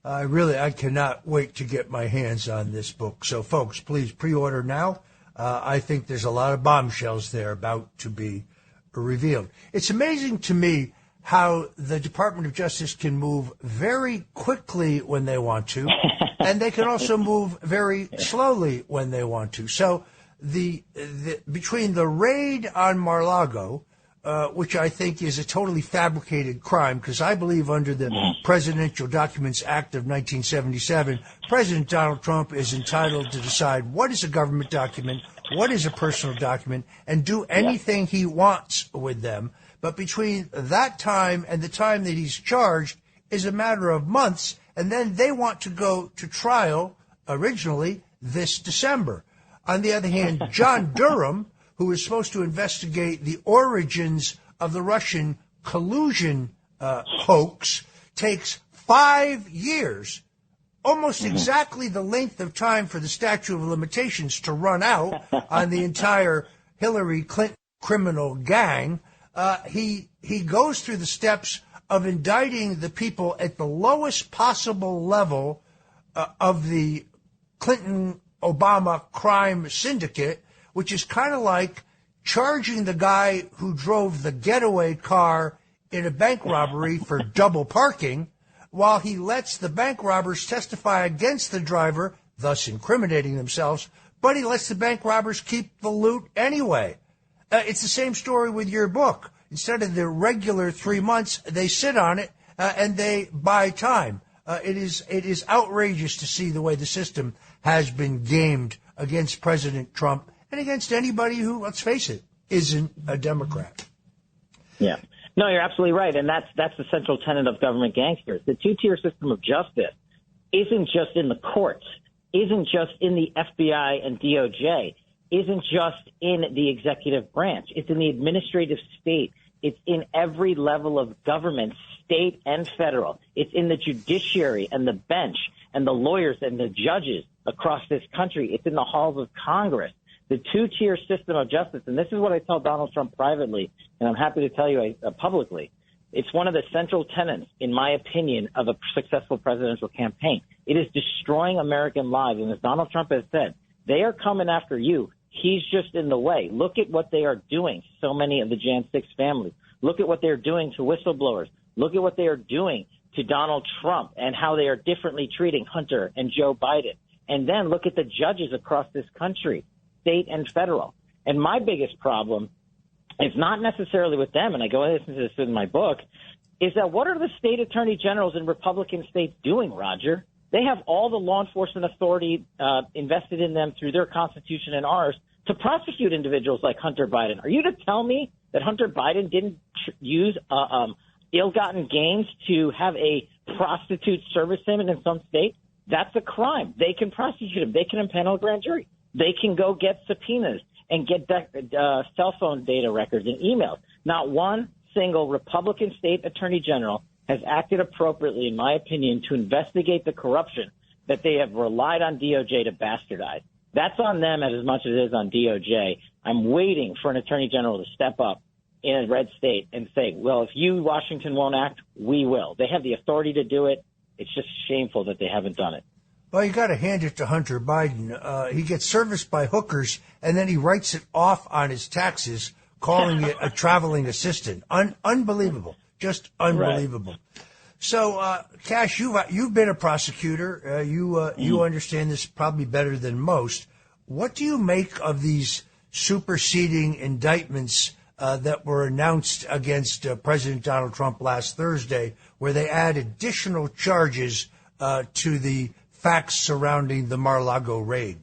G: I cannot wait to get my hands on this book. So, folks, please pre-order now. I think there's a lot of bombshells there about to be revealed. It's amazing to me how the Department of Justice can move very quickly when they want to, and they can also move very slowly when they want to. So between the raid on Mar-a-Lago, which I think is a totally fabricated crime, because I believe under the Presidential Documents Act of 1977, President Donald Trump is entitled to decide what is a government document, what is a personal document, and do anything he wants with them. But between that time and the time that he's charged is a matter of months, and then they want to go to trial originally this December. On the other hand, John Durham, who is supposed to investigate the origins of the Russian collusion hoax takes 5 years, almost exactly the length of time for the statute of limitations to run out on the entire Hillary Clinton criminal gang. He goes through the steps of indicting the people at the lowest possible level of the Clinton-Obama crime syndicate, which is kind of like charging the guy who drove the getaway car in a bank robbery for double parking, while he lets the bank robbers testify against the driver, thus incriminating themselves, but he lets the bank robbers keep the loot anyway. It's the same story with your book. Instead of the regular 3 months, they sit on it and they buy time. It is outrageous to see the way the system has been gamed against President Trump and against anybody who, let's face it, isn't a Democrat.
K: Yeah. No, you're absolutely right. And that's the central tenet of government gangsters. The two-tier system of justice isn't just in the courts, isn't just in the FBI and DOJ, isn't just in the executive branch. It's in the administrative state. It's in every level of government, state and federal. It's in the judiciary and the bench and the lawyers and the judges across this country. It's in the halls of Congress. The two-tier system of justice, and this is what I tell Donald Trump privately, and I'm happy to tell you publicly, it's one of the central tenets, in my opinion, of a successful presidential campaign. It is destroying American lives, and as Donald Trump has said, they are coming after you. He's just in the way. Look at what they are doing, so many of the Jan 6 families. Look at what they're doing to whistleblowers. Look at what they are doing to Donald Trump and how they are differently treating Hunter and Joe Biden. And then look at the judges across this country, state and federal. And my biggest problem is not necessarily with them, and I go into this in my book, is that what are the state attorney generals in Republican states doing, Roger? They have all the law enforcement authority invested in them through their Constitution and ours to prosecute individuals like Hunter Biden. Are you to tell me that Hunter Biden didn't use ill-gotten gains to have a prostitute service him in some state? That's a crime. They can prosecute him. They can impanel a grand jury. They can go get subpoenas and get cell phone data records and emails. Not one single Republican state attorney general has acted appropriately, in my opinion, to investigate the corruption that they have relied on DOJ to bastardize. That's on them as much as it is on DOJ. I'm waiting for an attorney general to step up in a red state and say, well, if you, Washington, won't act, we will. They have the authority to do it. It's just shameful that they haven't done it.
G: Well, you got to hand it to Hunter Biden. He gets serviced by hookers, and then he writes it off on his taxes, calling it a traveling assistant. Unbelievable. Just unbelievable. Right. So, Cash, you've been a prosecutor. You understand this probably better than most. What do you make of these superseding indictments that were announced against President Donald Trump last Thursday, where they add additional charges to the facts surrounding the Mar-a-Lago raid?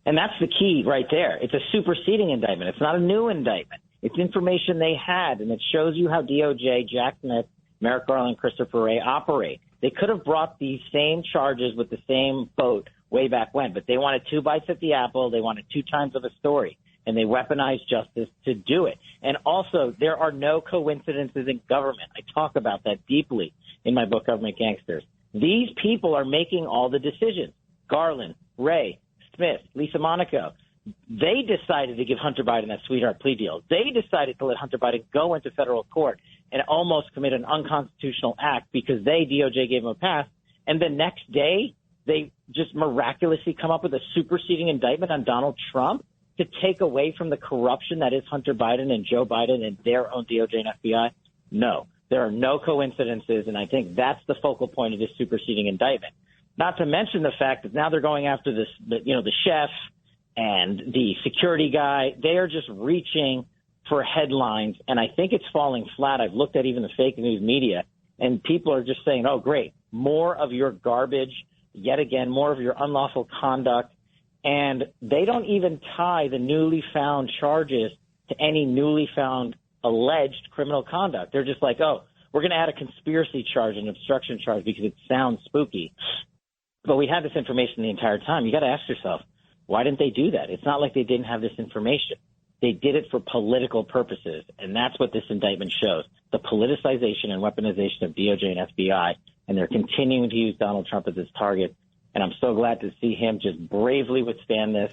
K: And that's the key right there. It's a superseding indictment. It's not a new indictment. It's information they had, and it shows you how DOJ, Jack Smith, Merrick Garland, Christopher Wray operate. They could have brought these same charges with the same boat way back when, but they wanted 2 bites at the apple. They wanted 2 times of a story, and they weaponized justice to do it. And also, there are no coincidences in government. I talk about that deeply in my book, Government Gangsters. These people are making all the decisions. Garland, Wray, Smith, Lisa Monaco. They decided to give Hunter Biden that sweetheart plea deal. They decided to let Hunter Biden go into federal court and almost commit an unconstitutional act because DOJ gave him a pass. And the next day, they just miraculously come up with a superseding indictment on Donald Trump to take away from the corruption that is Hunter Biden and Joe Biden and their own DOJ and FBI. No, there are no coincidences. And I think that's the focal point of this superseding indictment. Not to mention the fact that now they're going after the chef and the security guy. They are just reaching for headlines, and I think it's falling flat. I've looked at even the fake news media, and people are just saying, oh, great, more of your garbage, yet again, more of your unlawful conduct, and they don't even tie the newly found charges to any newly found alleged criminal conduct. They're just like, oh, we're going to add a conspiracy charge, an obstruction charge, because it sounds spooky. But we had this information the entire time. You got to ask yourself, why didn't they do that? It's not like they didn't have this information. They did it for political purposes, and that's what this indictment shows. the politicization and weaponization of DOJ and FBI, and they're continuing to use Donald Trump as its target. And I'm so glad to see him just bravely withstand this,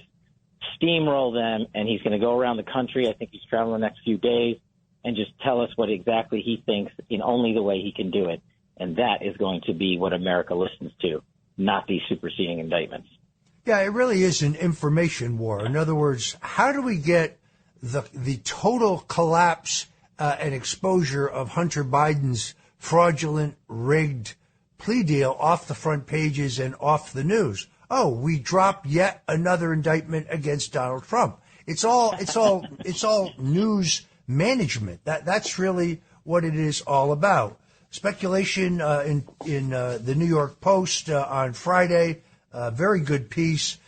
K: steamroll them, and he's going to go around the country. I think he's traveling the next few days and just tell us what exactly he thinks in only the way he can do it. And that is going to be what America listens to, not these superseding indictments.
G: Yeah, it really is an information war. In other words, how do we get the total collapse and exposure of Hunter Biden's fraudulent, rigged plea deal off the front pages and off the news? Oh, we drop yet another indictment against Donald Trump. It's all news management. That's really what it is all about. Speculation in the New York Post on Friday, very good piece,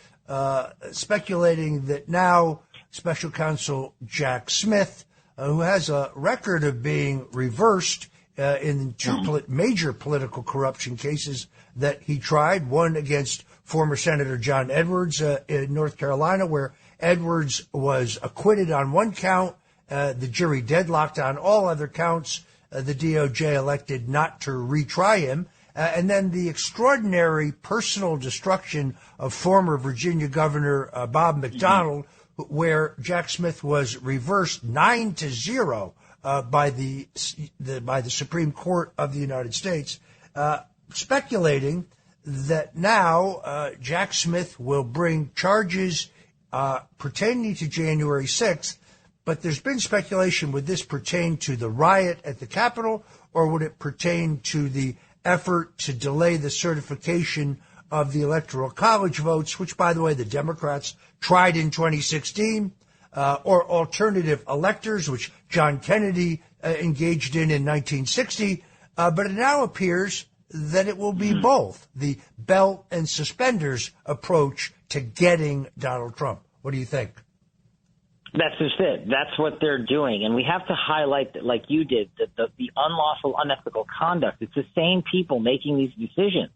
G: speculating that now Special Counsel Jack Smith, who has a record of being reversed in two major political corruption cases that he tried, one against former Senator John Edwards in North Carolina, where Edwards was acquitted on one count, the jury deadlocked on all other counts. The DOJ elected not to retry him. And then the extraordinary personal destruction of former Virginia Governor Bob McDonnell, where Jack Smith was reversed 9-0 by the Supreme Court of the United States, speculating that now Jack Smith will bring charges pertaining to January 6th. But there's been speculation, would this pertain to the riot at the Capitol, or would it pertain to the effort to delay the certification of the Electoral College votes, which, by the way, the Democrats tried in 2016, or alternative electors, which John Kennedy engaged in 1960. But it now appears that it will be both, the belt and suspenders approach to getting Donald Trump. What do you think?
K: That's just it. That's what they're doing. And we have to highlight that, like you did, that the unlawful, unethical conduct, it's the same people making these decisions.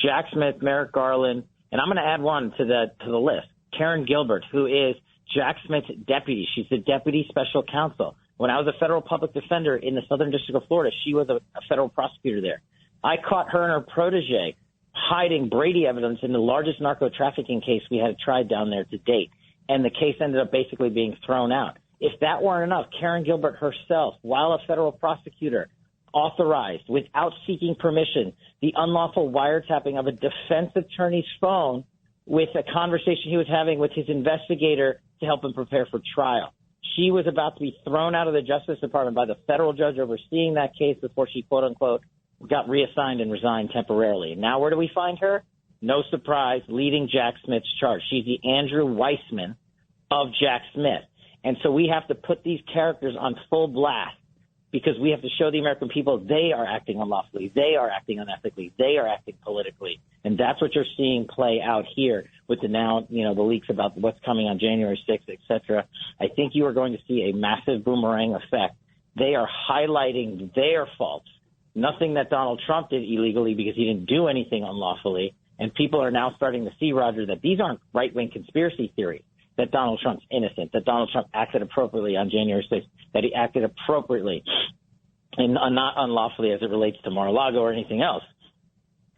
K: Jack Smith, Merrick Garland, and I'm going to add one to the list, Karen Gilbert, who is Jack Smith's deputy. She's the deputy special counsel. When I was a federal public defender in the Southern District of Florida, she was a federal prosecutor there. I caught her and her protege hiding Brady evidence in the largest narco trafficking case we had tried down there to date. And the case ended up basically being thrown out. If that weren't enough, Karen Gilbert herself, while a federal prosecutor, authorized, without seeking permission, the unlawful wiretapping of a defense attorney's phone with a conversation he was having with his investigator to help him prepare for trial. She was about to be thrown out of the Justice Department by the federal judge overseeing that case before she, quote unquote, got reassigned and resigned temporarily. Now where do we find her? No surprise, leading Jack Smith's charge. She's the Andrew Weissman of Jack Smith. And so we have to put these characters on full blast because we have to show the American people they are acting unlawfully, they are acting unethically, they are acting politically. And that's what you're seeing play out here with the now, the leaks about what's coming on January 6th, et cetera. I think you are going to see a massive boomerang effect. They are highlighting their faults, nothing that Donald Trump did illegally because he didn't do anything unlawfully. And people are now starting to see, Roger, that these aren't right-wing conspiracy theories, that Donald Trump's innocent, that Donald Trump acted appropriately on January 6th, that he acted appropriately and not unlawfully as it relates to Mar-a-Lago or anything else.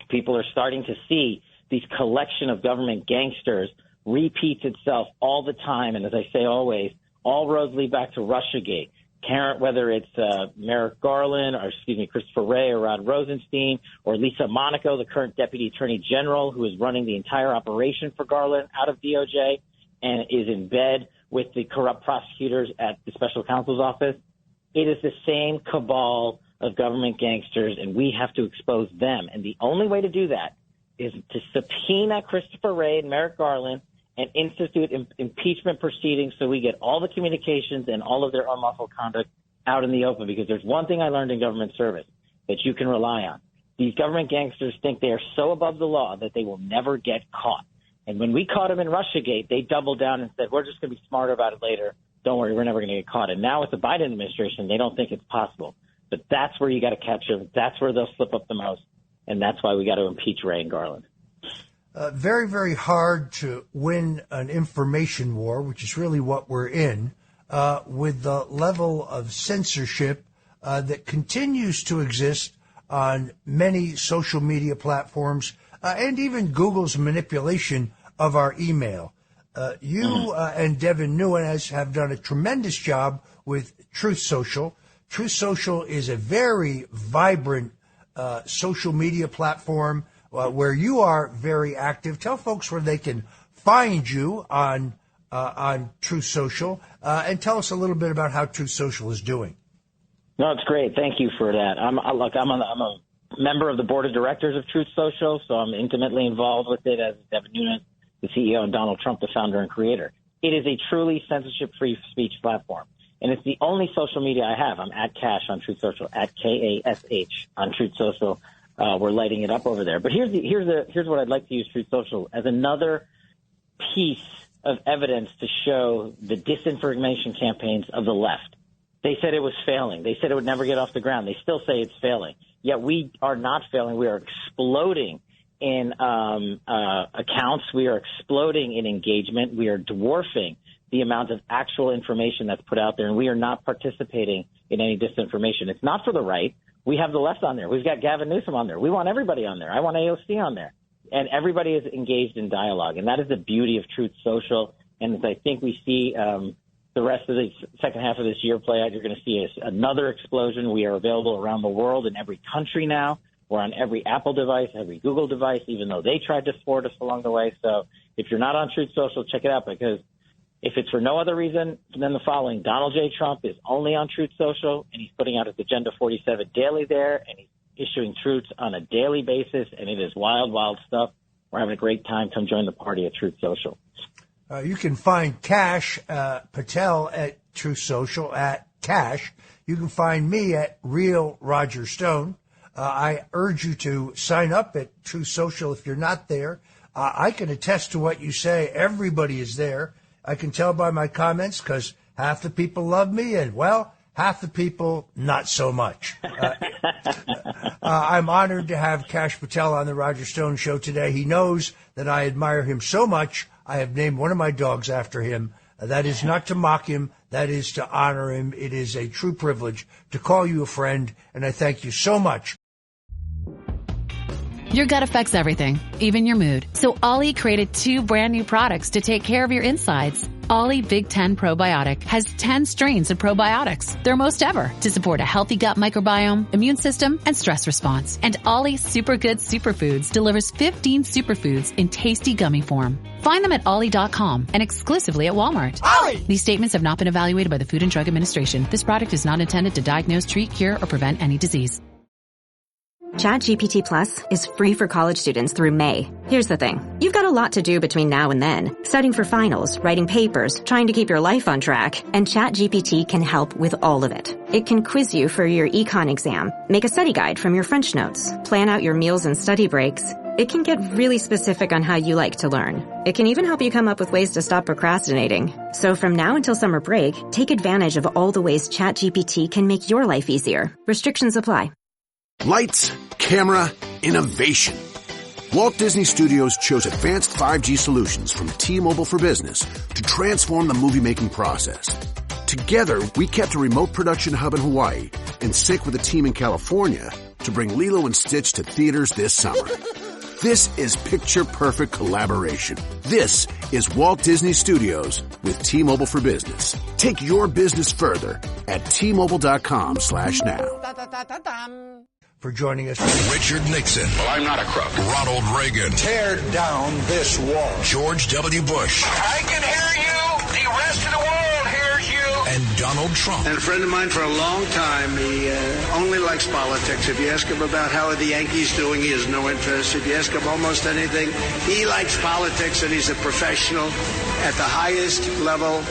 K: People are starting to see these collection of government gangsters repeats itself all the time. And as I say always, all roads lead back to Russiagate. Karen, whether it's Merrick Garland or, Christopher Wray or Rod Rosenstein or Lisa Monaco, the current Deputy Attorney General who is running the entire operation for Garland out of DOJ and is in bed with the corrupt prosecutors at the special counsel's office. It is the same cabal of government gangsters, and we have to expose them. And the only way to do that is to subpoena Christopher Wray and Merrick Garland and institute impeachment proceedings so we get all the communications and all of their unlawful conduct out in the open. Because there's one thing I learned in government service that you can rely on. These government gangsters think they are so above the law that they will never get caught. And when we caught them in Russiagate, they doubled down and said, we're just going to be smarter about it later. Don't worry, we're never going to get caught. And now with the Biden administration, they don't think it's possible. But that's where you got to catch them. That's where they'll slip up the most. And that's why we got to impeach Wray and Garland.
G: Very, very hard to win an information war, which is really what we're in, with the level of censorship that continues to exist on many social media platforms and even Google's manipulation of our email. You and Devin Nunes have done a tremendous job with Truth Social. Truth Social is a very vibrant social media platform where you are very active. Tell folks where they can find you on Truth Social, and tell us a little bit about how Truth Social is doing.
K: No, it's great. Thank you for that. I'm a member of the board of directors of Truth Social, so I'm intimately involved with it as Devin Nunes, the CEO, and Donald Trump, the founder and creator. It is a truly censorship-free speech platform, and it's the only social media I have. I'm at Cash on Truth Social, at KASH on Truth Social. We're lighting it up over there. But here's what I'd like to use Truth Social as another piece of evidence to show the disinformation campaigns of the left. They said it was failing. They said it would never get off the ground. They still say it's failing. Yet we are not failing. We are exploding in accounts. We are exploding in engagement. We are dwarfing the amount of actual information that's put out there, and we are not participating in any disinformation. It's not for the right. We have the left on there. We've got Gavin Newsom on there. We want everybody on there. I want AOC on there. And everybody is engaged in dialogue, and that is the beauty of Truth Social. And as I think we see the rest of the second half of this year play out, you're going to see another explosion. We are available around the world in every country now. We're on every Apple device, every Google device, even though they tried to thwart us along the way. So if you're not on Truth Social, check it out, because if it's for no other reason than the following: Donald J. Trump is only on Truth Social, and he's putting out his Agenda 47 daily there, and he's issuing truths on a daily basis, and it is wild, wild stuff. We're having a great time. Come join the party at Truth Social.
G: You can find Cash Patel at Truth Social, at Cash. You can find me at Real Roger Stone. I urge you to sign up at Truth Social if you're not there. I can attest to what you say. Everybody is there. I can tell by my comments, because half the people love me and, well, half the people not so much. I'm honored to have Cash Patel on the Roger Stone Show today. He knows that I admire him so much, I have named one of my dogs after him. That is not to mock him. That is to honor him. It is a true privilege to call you a friend, and I thank you so much.
L: Your gut affects everything, even your mood. So Ollie created 2 brand new products to take care of your insides. Ollie Big 10 Probiotic has 10 strains of probiotics, their most ever, to support a healthy gut microbiome, immune system, and stress response. And Ollie Super Good Superfoods delivers 15 superfoods in tasty gummy form. Find them at Ollie.com and exclusively at Walmart.
G: Ollie!
L: These statements have not been evaluated by the Food and Drug Administration. This product is not intended to diagnose, treat, cure, or prevent any disease.
M: ChatGPT Plus is free for college students through May. Here's the thing. You've got a lot to do between now and then. Studying for finals, writing papers, trying to keep your life on track. And ChatGPT can help with all of it. It can quiz you for your econ exam, make a study guide from your French notes, plan out your meals and study breaks. It can get really specific on how you like to learn. It can even help you come up with ways to stop procrastinating. So from now until summer break, take advantage of all the ways ChatGPT can make your life easier. Restrictions apply.
N: Lights, camera, innovation. Walt Disney Studios chose advanced 5G solutions from T-Mobile for Business to transform the movie-making process. Together, we kept a remote production hub in Hawaii in sync with a team in California to bring Lilo and Stitch to theaters this summer. This is picture-perfect collaboration. This is Walt Disney Studios with T-Mobile for Business. Take your business further at T-Mobile.com/now.
G: For joining us.
C: Richard Nixon.
E: Well, I'm not a crook.
C: Ronald Reagan.
E: Tear down this wall.
C: George W. Bush.
D: I can hear you. The rest of the world hears you.
C: And Donald Trump.
F: And a friend of mine for a long time, he only likes politics. If you ask him about how are the Yankees doing, he has no interest. If you ask him almost anything, he likes politics, and he's a professional at the highest level.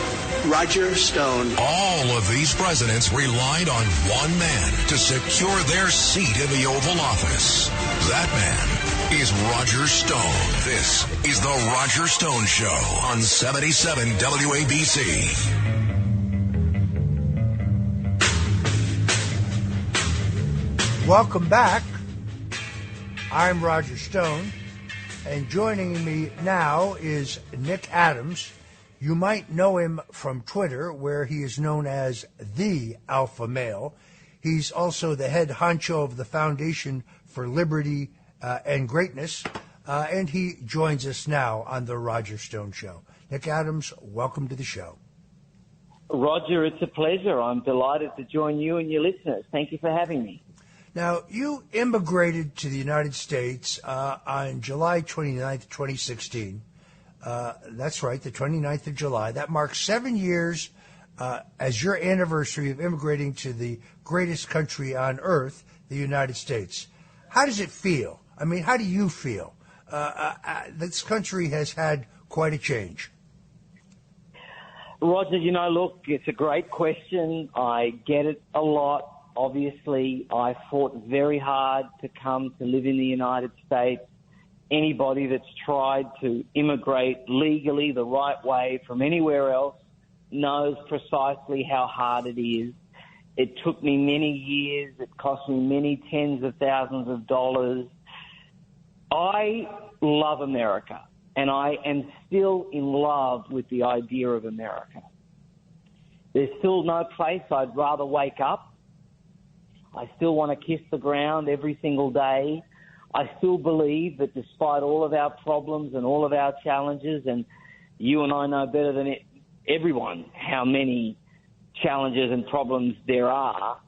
F: Roger Stone.
C: All of these presidents relied on one man to secure their seat in the Oval Office. That man is Roger Stone. This is the Roger Stone Show on 77 WABC.
G: Welcome back. I'm Roger Stone, and joining me now is Nick Adams. You might know him from Twitter, where he is known as the Alpha Male. He's also the head honcho of the Foundation for Liberty and Greatness, and he joins us now on the Roger Stone Show. Nick Adams, welcome to the show.
K: Roger, it's a pleasure. I'm delighted to join you and your listeners. Thank you for having me.
G: Now, you immigrated to the United States on July 29th, 2016. That's right, the 29th of July. That marks 7 years as your anniversary of immigrating to the greatest country on earth, the United States. How does it feel? I mean, how do you feel? This country has had quite a change.
K: Roger, look, it's a great question. I get it a lot. Obviously, I fought very hard to come to live in the United States. Anybody that's tried to immigrate legally the right way from anywhere else knows precisely how hard it is. It took me many years. It cost me many tens of thousands of dollars. I love America, and I am still in love with the idea of America. There's still no place I'd rather wake up. I still want to kiss the ground every single day. I still believe that despite all of our problems and all of our challenges, and you and I know better than everyone how many challenges and problems there are,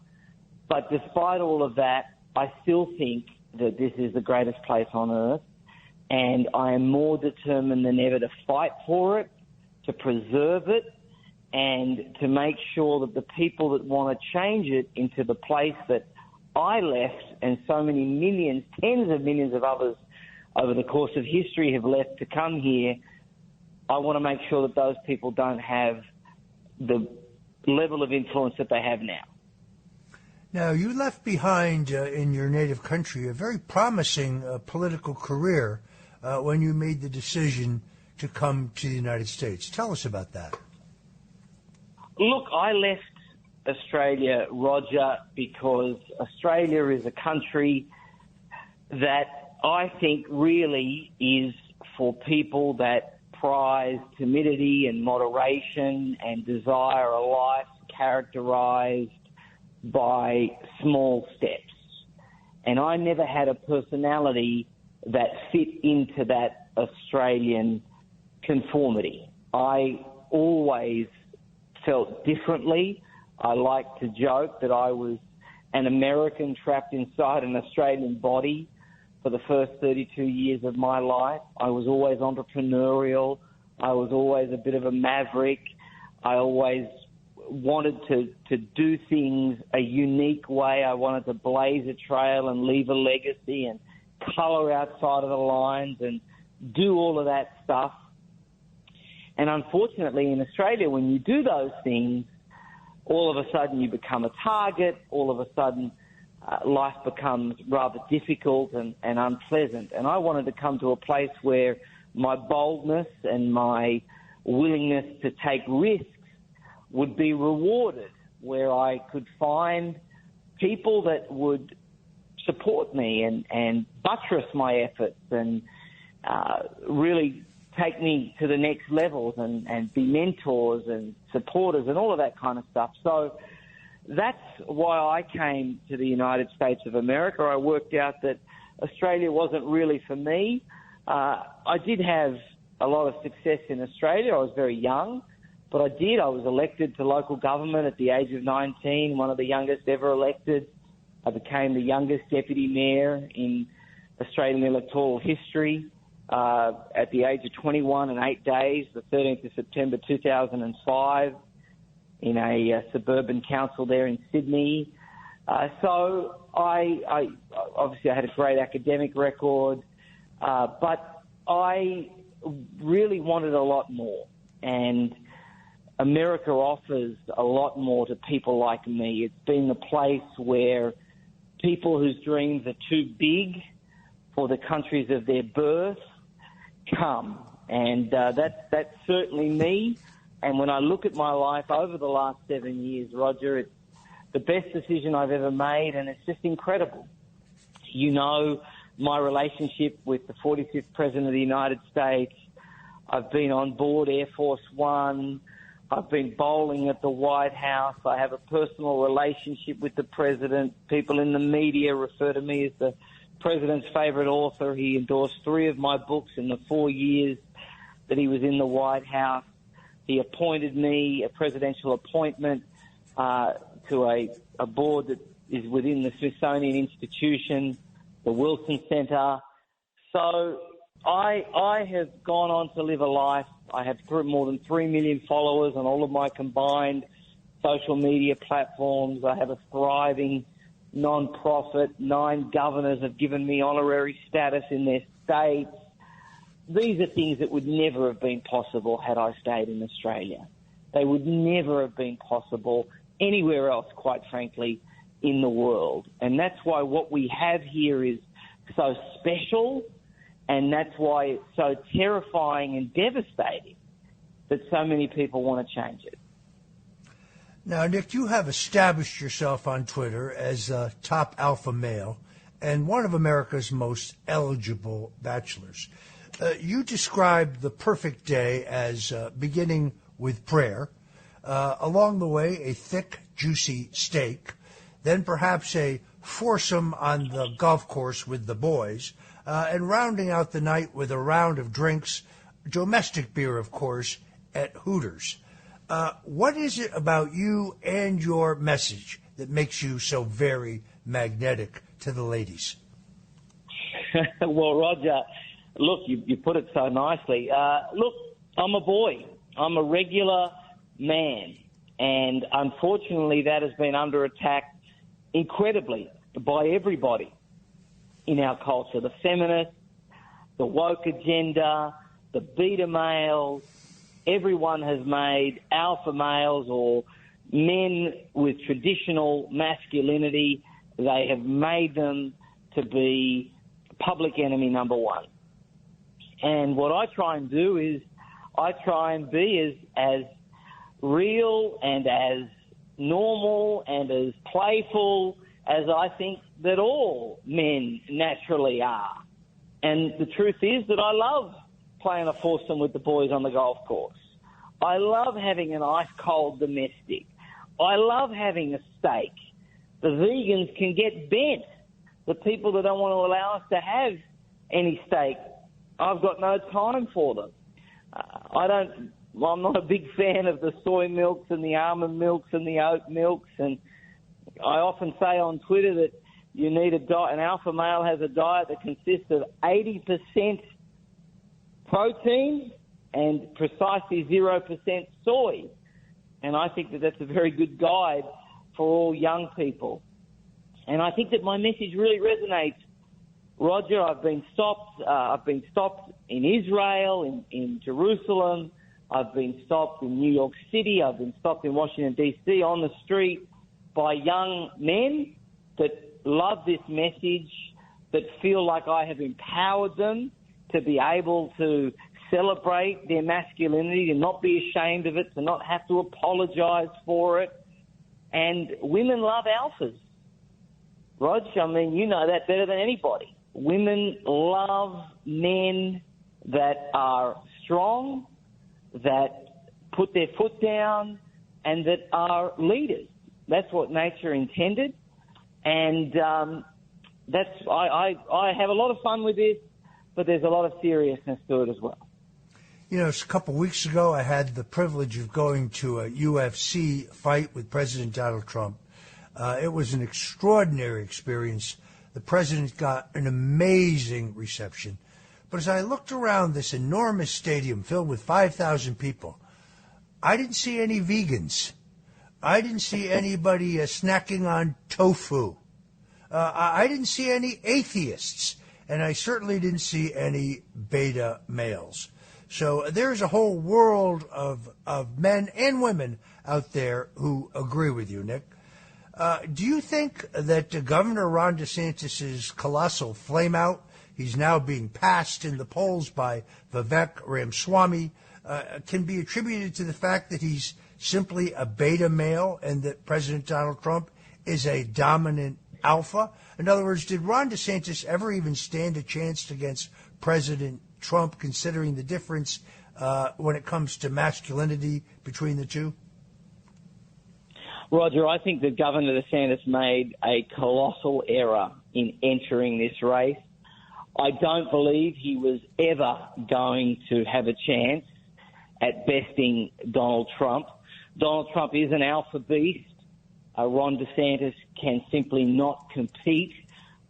K: but despite all of that, I still think that this is the greatest place on earth, and I am more determined than ever to fight for it, to preserve it, and to make sure that the people that want to change it into the place that I left and so many millions, tens of millions of others over the course of history have left to come here, I want to make sure that those people don't have the level of influence that they have now.
G: Now, you left behind in your native country a very promising political career when you made the decision to come to the United States. Tell us about that.
K: Look, I left Australia, Roger, because Australia is a country that I think really is for people that prize timidity and moderation and desire a life characterized by small steps. And I never had a personality that fit into that Australian conformity. I always felt differently. I like to joke that I was an American trapped inside an Australian body for the first 32 years of my life. I was always entrepreneurial. I was always a bit of a maverick. I always wanted to do things a unique way. I wanted to blaze a trail and leave a legacy and colour outside of the lines and do all of that stuff. And unfortunately, in Australia, when you do those things, all of a sudden you become a target. All of a sudden, life becomes rather difficult and unpleasant. And I wanted to come to a place where my boldness and my willingness to take risks would be rewarded, where I could find people that would support me and buttress my efforts and really take me to the next levels and be mentors and supporters and all of that kind of stuff. So that's why I came to the United States of America. I worked out that Australia wasn't really for me. I did have a lot of success in Australia. I was very young, but I was elected to local government at the age of 19, one of the youngest ever elected. I became the youngest deputy mayor in Australian electoral history at the age of 21 and 8 days, the 13th of September 2005, in a suburban council there in Sydney. So I obviously I had a great academic record, but I really wanted a lot more. And America offers a lot more to people like me. It's been the place where people whose dreams are too big for the countries of their birth come. And that's certainly me. And when I look at my life over the last 7 years, Roger, it's the best decision I've ever made, and it's just incredible. You know my relationship with the 45th President of the United States. I've been on board Air Force One. I've been bowling at the White House. I have a personal relationship with the president. People in the media refer to me as the president's favorite author. He endorsed 3 of my books in the 4 years that he was in the White House. He appointed me a presidential appointment to a board that is within the Smithsonian Institution, the Wilson Center. So I have gone on to live a life. I have more than 3 million followers on all of my combined social media platforms. I have a thriving non-profit. 9 governors have given me honorary status in their states. These are things that would never have been possible had I stayed in Australia. They would never have been possible anywhere else, quite frankly, in the world. And that's why what we have here is so special, and that's why it's so terrifying and devastating that so many people want to change it.
G: Now, Nick, you have established yourself on Twitter as a top alpha male and one of America's most eligible bachelors. You described the perfect day as beginning with prayer, along the way a thick, juicy steak, then perhaps a foursome on the golf course with the boys, and rounding out the night with a round of drinks, domestic beer, of course, at Hooters. What is it about you and your message that makes you so very magnetic to the ladies?
K: Well, Roger, look, you put it so nicely. Look, I'm a boy. I'm a regular man. And unfortunately, that has been under attack incredibly by everybody in our culture. The feminists, the woke agenda, the beta males, everyone has made alpha males or men with traditional masculinity, they have made them to be public enemy number 1. And what I try and do is I try and be as real and as normal and as playful as I think that all men naturally are. And the truth is that I love playing a foursome with the boys on the golf course. I love having an ice-cold domestic. I love having a steak. The vegans can get bent. The people that don't want to allow us to have any steak, I've got no time for them. I'm not a big fan of the soy milks and the almond milks and the oat milks. And I often say on Twitter that you need an alpha male has a diet that consists of 80% protein and precisely 0% soy. And I think that that's a very good guide for all young people. And I think that my message really resonates. Roger, I've been stopped in Israel, in Jerusalem. I've been stopped in New York City. I've been stopped in Washington, D.C. on the street by young men that love this message, that feel like I have empowered them to be able to celebrate their masculinity, to not be ashamed of it, to not have to apologize for it. And women love alphas. Rog, I mean, you know that better than anybody. Women love men that are strong, that put their foot down, and that are leaders. That's what nature intended. And I have a lot of fun with this, but there's a lot of seriousness to it as well.
G: You know, a couple of weeks ago, I had the privilege of going to a UFC fight with President Donald Trump. It was an extraordinary experience. The president got an amazing reception. But as I looked around this enormous stadium filled with 5,000 people, I didn't see any vegans. I didn't see anybody snacking on tofu. I didn't see any atheists. And I certainly didn't see any beta males. So there's a whole world of men and women out there who agree with you, Nick. Do you think that Governor Ron DeSantis' colossal flame-out, he's now being passed in the polls by Vivek Ramaswamy, can be attributed to the fact that he's simply a beta male and that President Donald Trump is a dominant alpha? In other words, did Ron DeSantis ever even stand a chance against President Trump, considering the difference when it comes to masculinity between the two?
O: Roger, I think that Governor DeSantis made a colossal error in entering this race. I don't believe he was ever going to have a chance at besting Donald Trump. Donald Trump is an alpha beast. Ron DeSantis can simply not compete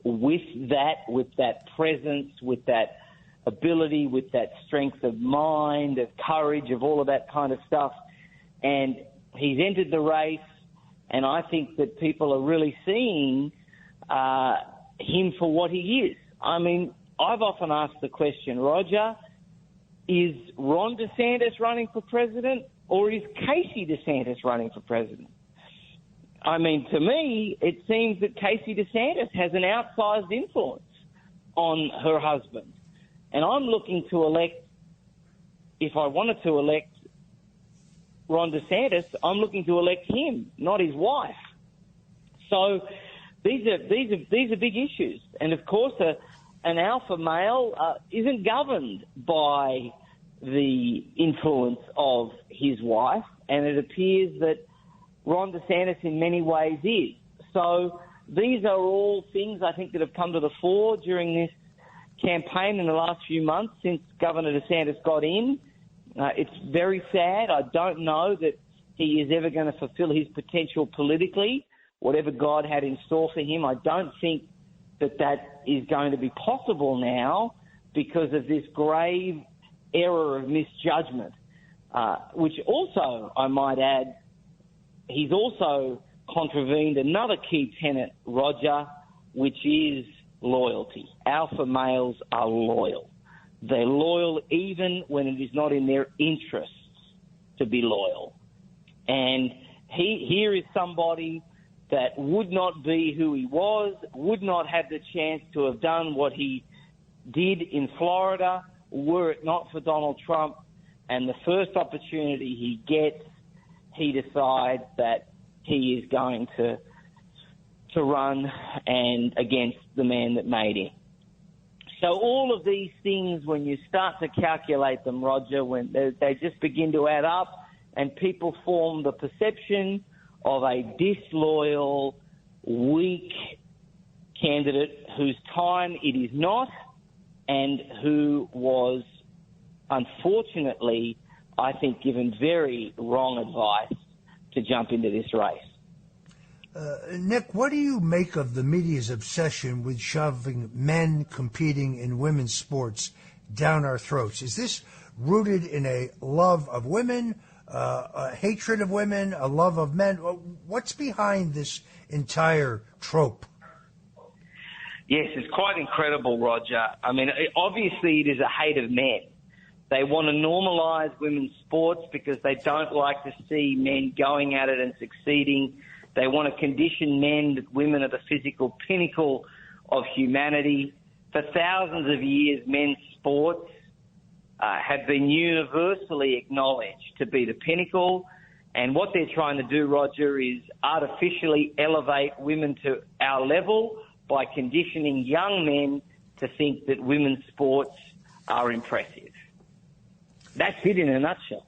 O: with that presence, with that ability, with that strength of mind, of courage, of all of that kind of stuff. And he's entered the race, and I think that people are really seeing him for what he is. I mean, I've often asked the question, Roger, is Ron DeSantis running for president or is Casey DeSantis running for president? I mean, to me, it seems that Casey DeSantis has an outsized influence on her husband. And I'm looking to elect, if I wanted to elect Ron DeSantis, I'm looking to elect him, not his wife. So these are big issues. And of course, an alpha male isn't governed by the influence of his wife, and it appears that Ron DeSantis in many ways is. So these are all things I think that have come to the fore during this campaign in the last few months since Governor DeSantis got in. It's very sad. I don't know that he is ever going to fulfill his potential politically, whatever God had in store for him. I don't think that is going to be possible now because of this grave error of misjudgment, which also, I might add, he's also contravened another key tenet, Roger, which is loyalty. Alpha males are loyal. They're loyal even when it is not in their interests to be loyal. And here is somebody that would not be who he was, would not have the chance to have done what he did in Florida were it not for Donald Trump. And the first opportunity he gets, he decides that he is going to run and against the man that made him. So all of these things, when you start to calculate them, Roger, when they just begin to add up and people form the perception of a disloyal, weak candidate whose time it is not and who was, unfortunately, I think, given very wrong advice to jump into this race.
G: Nick, what do you make of the media's obsession with shoving men competing in women's sports down our throats? Is this rooted in a love of women, a hatred of women, a love of men? What's behind this entire trope?
O: Yes, it's quite incredible, Roger. I mean, obviously it is a hate of men. They want to normalise women's sports because they don't like to see men going at it and succeeding. They want to condition men that women are the physical pinnacle of humanity. For thousands of years, men's sports have been universally acknowledged to be the pinnacle. And what they're trying to do, Roger, is artificially elevate women to our level by conditioning young men to think that women's sports are impressive. That's it in a nutshell.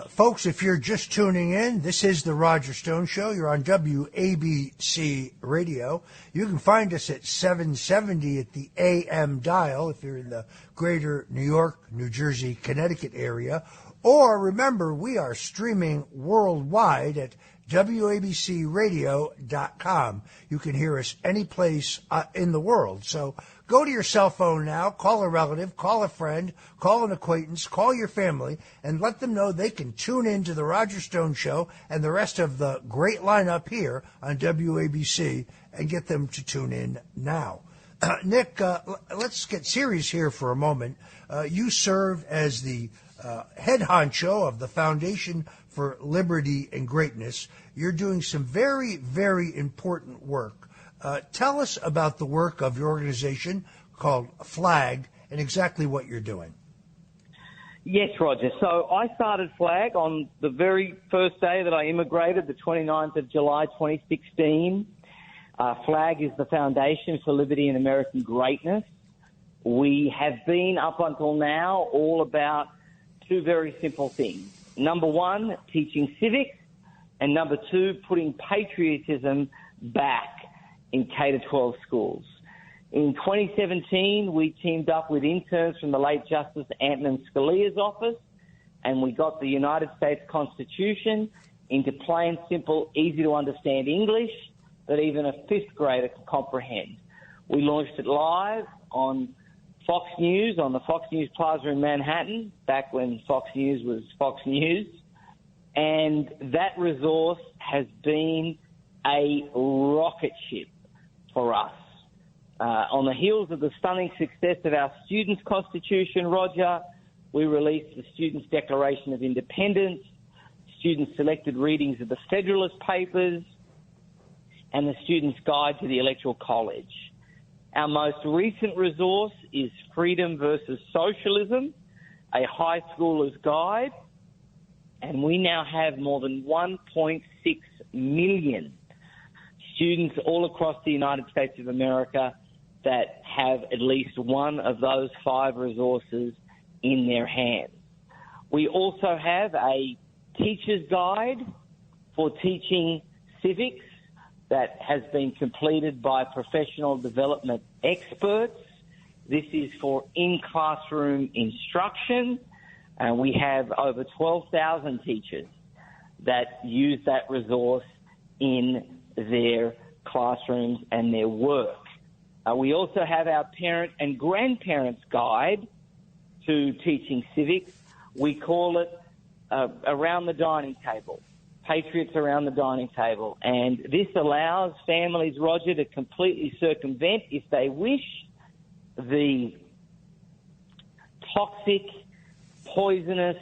G: Folks, if you're just tuning in, this is the Roger Stone Show. You're on WABC Radio. You can find us at 770 at the AM dial if you're in the greater New York, New Jersey, Connecticut area. Or remember, we are streaming worldwide at WABCradio.com. You can hear us any place in the world. So go to your cell phone now, call a relative, call a friend, call an acquaintance, call your family, and let them know they can tune in to the Roger Stone Show and the rest of the great lineup here on WABC and get them to tune in now. Nick, let's get serious here for a moment. You serve as the head honcho of the Foundation for Liberty and Greatness. You're doing some very, very important work. Tell us about the work of your organization called FLAG and exactly what you're doing.
O: Yes, Roger. So I started FLAG on the very first day that I immigrated, the 29th of July, 2016. FLAG is the Foundation for Liberty and American Greatness. We have been, up until now, all about two very simple things. Number one, teaching civics, and number two, putting patriotism back in K-12 schools. In 2017, we teamed up with interns from the late Justice Antonin Scalia's office, and we got the United States Constitution into plain, simple, easy-to-understand English that even a fifth grader can comprehend. We launched it live on Fox News, on the Fox News Plaza in Manhattan, back when Fox News was Fox News. And that resource has been a rocket ship for us. On the heels of the stunning success of our Students' Constitution, Roger, we released the Students' Declaration of Independence, Students' Selected Readings of the Federalist Papers, and the Students' Guide to the Electoral College. Our most recent resource is Freedom versus Socialism, a high schooler's guide, and we now have more than 1.6 million students all across the United States of America that have at least one of those 5 resources in their hands. We also have a teacher's guide for teaching civics that has been completed by professional development experts. This is for in-classroom instruction, and we have over 12,000 teachers that use that resource in their classrooms and their work. We also have our parent and grandparents guide to teaching civics. We call it Around the Dining Table, Patriots Around the Dining Table. And this allows families, Roger, to completely circumvent, if they wish, the toxic, poisonous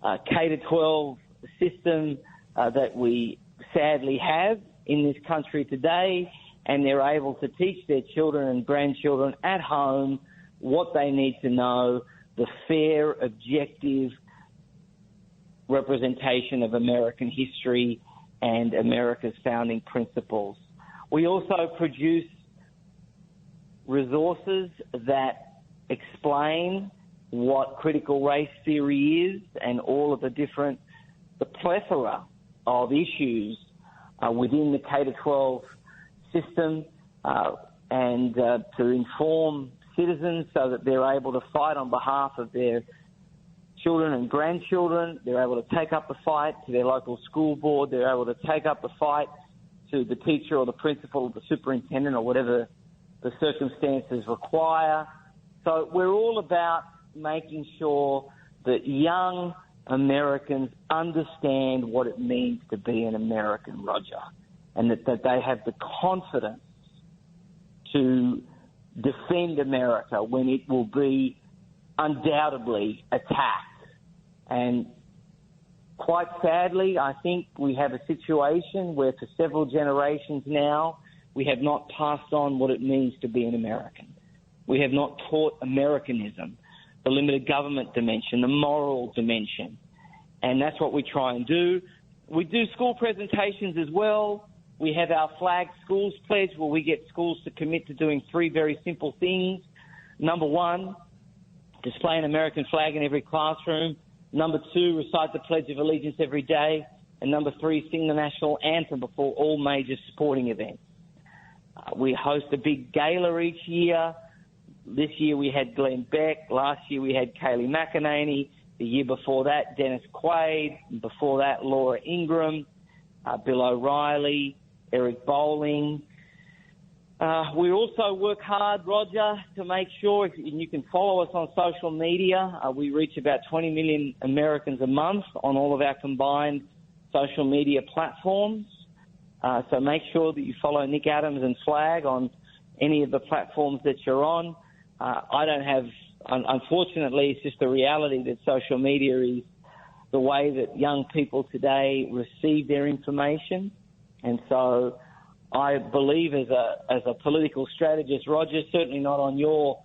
O: K-12 system that we sadly have in this country today, and they're able to teach their children and grandchildren at home what they need to know, the fair, objective representation of American history and America's founding principles. We also produce resources that explain what critical race theory is and all of the plethora of issues within the K-12 system and to inform citizens so that they're able to fight on behalf of their children and grandchildren. They're able to take up the fight to their local school board. They're able to take up the fight to the teacher or the principal or the superintendent or whatever the circumstances require. So we're all about making sure that young Americans understand what it means to be an American, Roger, and that they have the confidence to defend America when it will be undoubtedly attacked. And quite sadly, I think we have a situation where for several generations now, we have not passed on what it means to be an American. We have not taught Americanism, the limited government dimension, the moral dimension. And that's what we try and do. We do school presentations as well. We have our Flag Schools Pledge where we get schools to commit to doing 3 very simple things. Number 1, display an American flag in every classroom. Number 2, recite the Pledge of Allegiance every day. And number 3, sing the national anthem before all major sporting events. We host a big gala each year. This year we had Glenn Beck. Last year we had Kayleigh McEnany. The year before that, Dennis Quaid. Before that, Laura Ingram, Bill O'Reilly, Eric Bowling. We also work hard, Roger, to make sure, and you can follow us on social media. We reach about 20 million Americans a month on all of our combined social media platforms. So make sure that you follow Nick Adams and Flag on any of the platforms that you're on. I don't have, unfortunately, it's just the reality that social media is the way that young people today receive their information. And so I believe as a political strategist, Roger, certainly not on your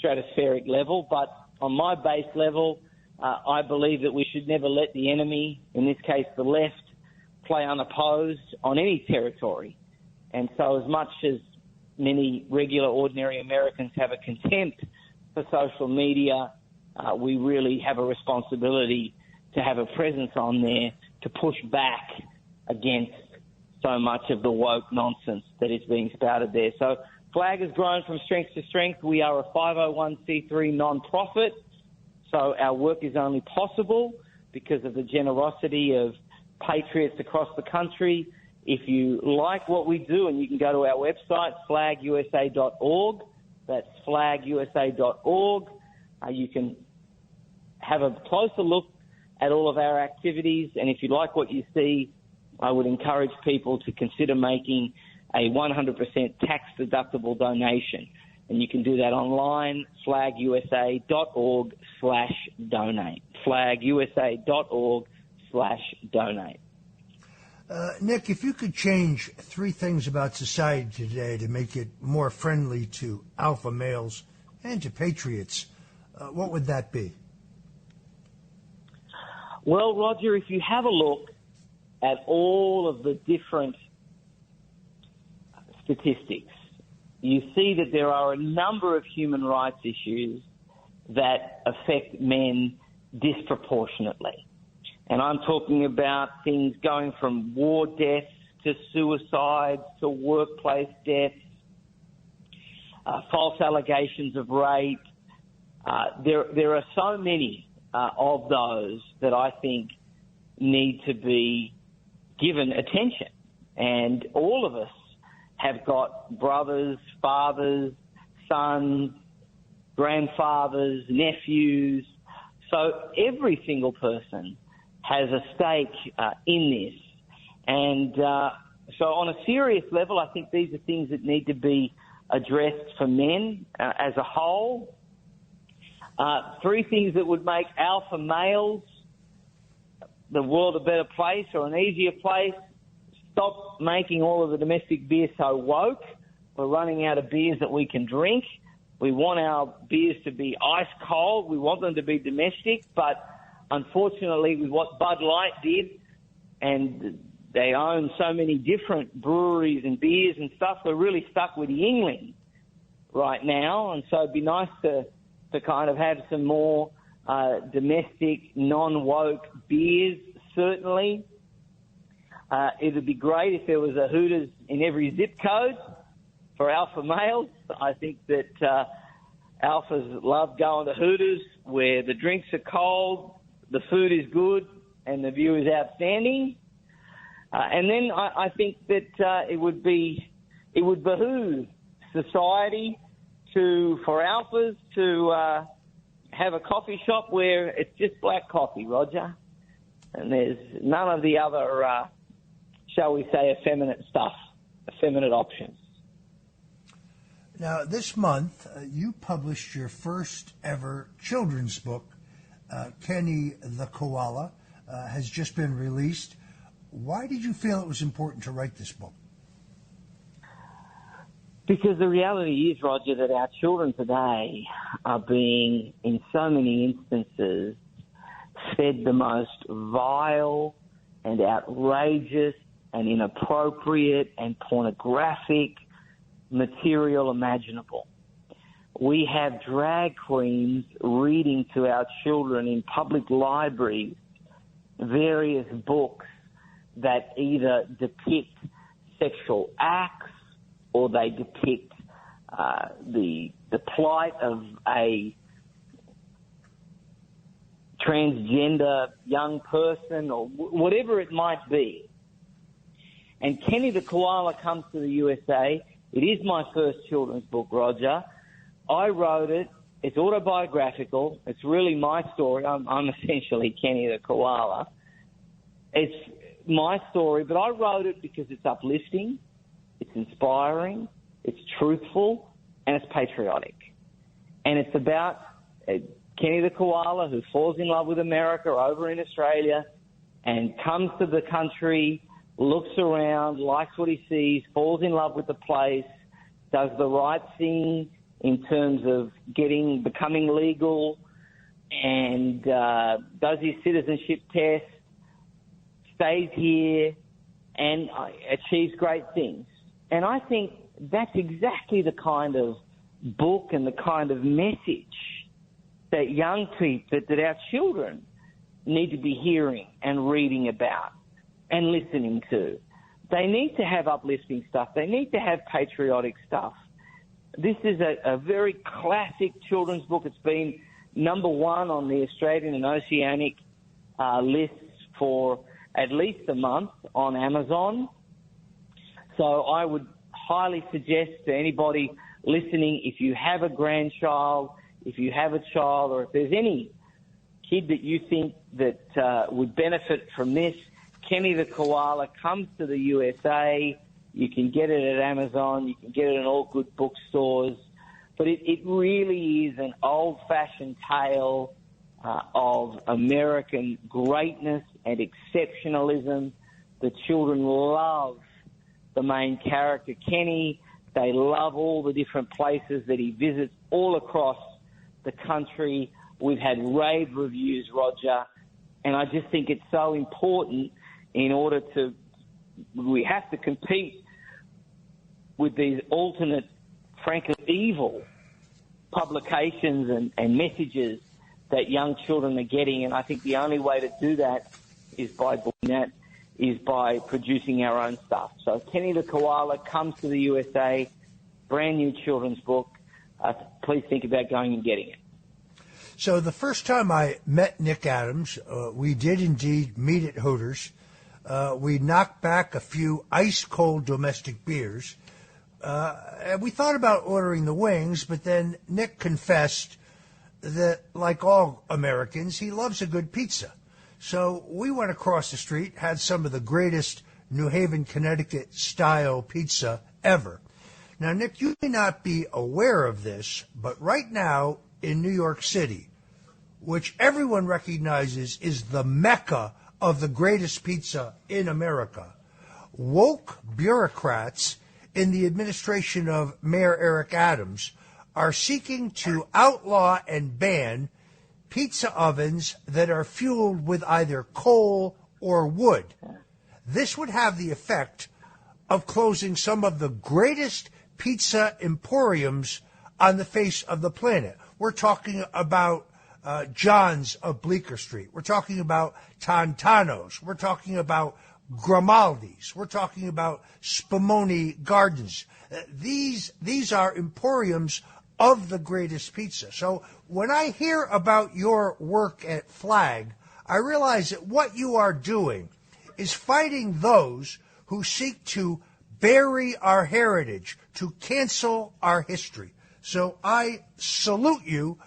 O: stratospheric level, but on my base level, I believe that we should never let the enemy, in this case the left, play unopposed on any territory. And so as much as many regular, ordinary Americans have a contempt for social media, we really have a responsibility to have a presence on there to push back against so much of the woke nonsense that is being spouted there. So Flag has grown from strength to strength. We are a 501c3 non-profit, so our work is only possible because of the generosity of patriots across the country. If you like what we do, and you can go to our website, flagusa.org. That's flagusa.org. You can have a closer look at all of our activities, and if you like what you see, I would encourage people to consider making a 100% tax-deductible donation. And you can do that online, flagusa.org/donate. flagusa.org/donate.
G: Nick, if you could change 3 things about society today to make it more friendly to alpha males and to patriots, what would that be?
O: Well, Roger, if you have a look at all of the different statistics, you see that there are a number of human rights issues that affect men disproportionately. And I'm talking about things going from war deaths to suicides to workplace deaths, false allegations of rape. There are so many of those that I think need to be given attention. And all of us have got brothers, fathers, sons, grandfathers, nephews. So every single person has a stake in this. And so on a serious level, I think these are things that need to be addressed for men as a whole. 3 things that would make alpha males the world a better place or an easier place. Stop making all of the domestic beer so woke. We're running out of beers that we can drink. We want our beers to be ice cold. We want them to be domestic. But unfortunately, with what Bud Light did, and they own so many different breweries and beers and stuff, we're really stuck with Yingling right now. And so it'd be nice to kind of have some more domestic, non-woke beers, certainly. It would be great if there was a Hooters in every zip code for alpha males. I think that alphas love going to Hooters where the drinks are cold, the food is good, and the view is outstanding. And then I think that it would behoove society for alphas to have a coffee shop where it's just black coffee, Roger, and there's none of the other, shall we say, effeminate stuff, effeminate options.
G: Now, this month, you published your first ever children's book, Kenny the Koala, has just been released. Why did you feel it was important to write this book?
O: Because the reality is, Roger, that our children today are being, in so many instances, fed the most vile and outrageous and inappropriate and pornographic material imaginable. We have drag queens reading to our children in public libraries various books that either depict sexual acts or they depict the plight of a transgender young person or whatever it might be. And Kenny the Koala comes to the USA. It is my first children's book, Roger. I wrote it. It's autobiographical. It's really my story. I'm essentially Kenny the Koala. It's my story, but I wrote it because it's uplifting, it's inspiring, it's truthful, and it's patriotic. And it's about Kenny the Koala who falls in love with America over in Australia and comes to the country, looks around, likes what he sees, falls in love with the place, does the right thing in terms of becoming legal, and does his citizenship test, stays here, and achieves great things. And I think that's exactly the kind of book and the kind of message that young people, that our children need to be hearing and reading about and listening to. They need to have uplifting stuff. They need to have patriotic stuff. This is a very classic children's book. It's been number one on the Australian and Oceanic lists for at least a month on Amazon. So I would highly suggest to anybody listening, if you have a grandchild, if you have a child, or if there's any kid that you think that would benefit from this, Kenny the Koala comes to the USA. You can get it at Amazon. You can get it in all good bookstores. But it really is an old-fashioned tale of American greatness and exceptionalism. The children love the main character, Kenny. They love all the different places that he visits all across the country. We've had rave reviews, Roger, and I just think it's so important in order to, we have to compete with these alternate, frankly, evil publications and messages that young children are getting. And I think the only way to do that is by doing that, is by producing our own stuff. So Kenny the Koala comes to the USA, brand new children's book. Please think about going and getting it.
G: So the first time I met Nick Adams, we did indeed meet at Hooters. We knocked back a few ice-cold domestic beers. And we thought about ordering the wings, but then Nick confessed that, like all Americans, he loves a good pizza. So we went across the street, had some of the greatest New Haven, Connecticut style pizza ever. Now, Nick, you may not be aware of this, but right now in New York City, which everyone recognizes is the mecca of the greatest pizza in America, woke bureaucrats in the administration of Mayor Eric Adams are seeking to outlaw and ban pizza ovens that are fueled with either coal or wood. This would have the effect of closing some of the greatest pizza emporiums on the face of the planet. We're talking about John's of Bleecker Street. We're talking about Tantano's. We're talking about Grimaldi's. We're talking about Spumoni Gardens. These are emporiums of the greatest pizza. So when I hear about your work at Flag, I realize that what you are doing is fighting those who seek to bury our heritage, to cancel our history. So I salute you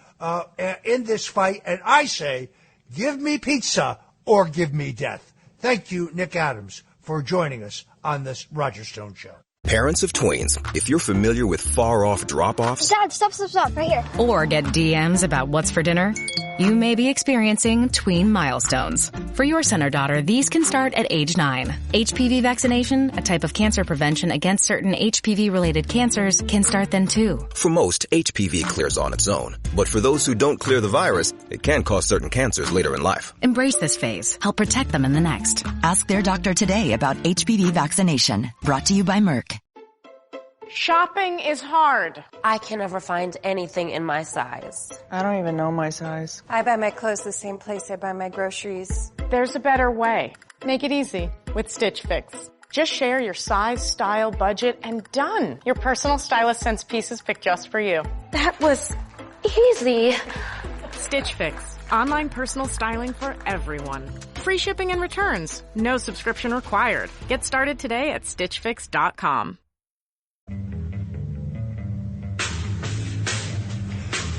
G: in this fight, and I say, give me pizza or give me death. Thank you, Nick Adams, for joining us on this Roger Stone Show.
P: Parents of twins, if you're familiar with far-off drop-offs...
Q: Dad, stop, right here.
L: Or get DMs about what's for dinner, you may be experiencing tween milestones. For your son or daughter, these can start at age 9. HPV vaccination, a type of cancer prevention against certain HPV-related cancers, can start then too.
P: For most, HPV clears on its own. But for those who don't clear the virus, it can cause certain cancers later in life.
L: Embrace this phase. Help protect them in the next.
R: Ask their doctor today about HPV vaccination. Brought to you by Merck.
S: Shopping is hard.
T: I can never find anything in my size.
U: I don't even know my size.
V: I buy my clothes the same place I buy my groceries.
S: There's a better way. Make it easy with Stitch Fix. Just share your size, style, budget, and done. Your personal stylist sends pieces picked just for you.
V: That was easy.
S: Stitch Fix. Online personal styling for everyone. Free shipping and returns. No subscription required. Get started today at StitchFix.com.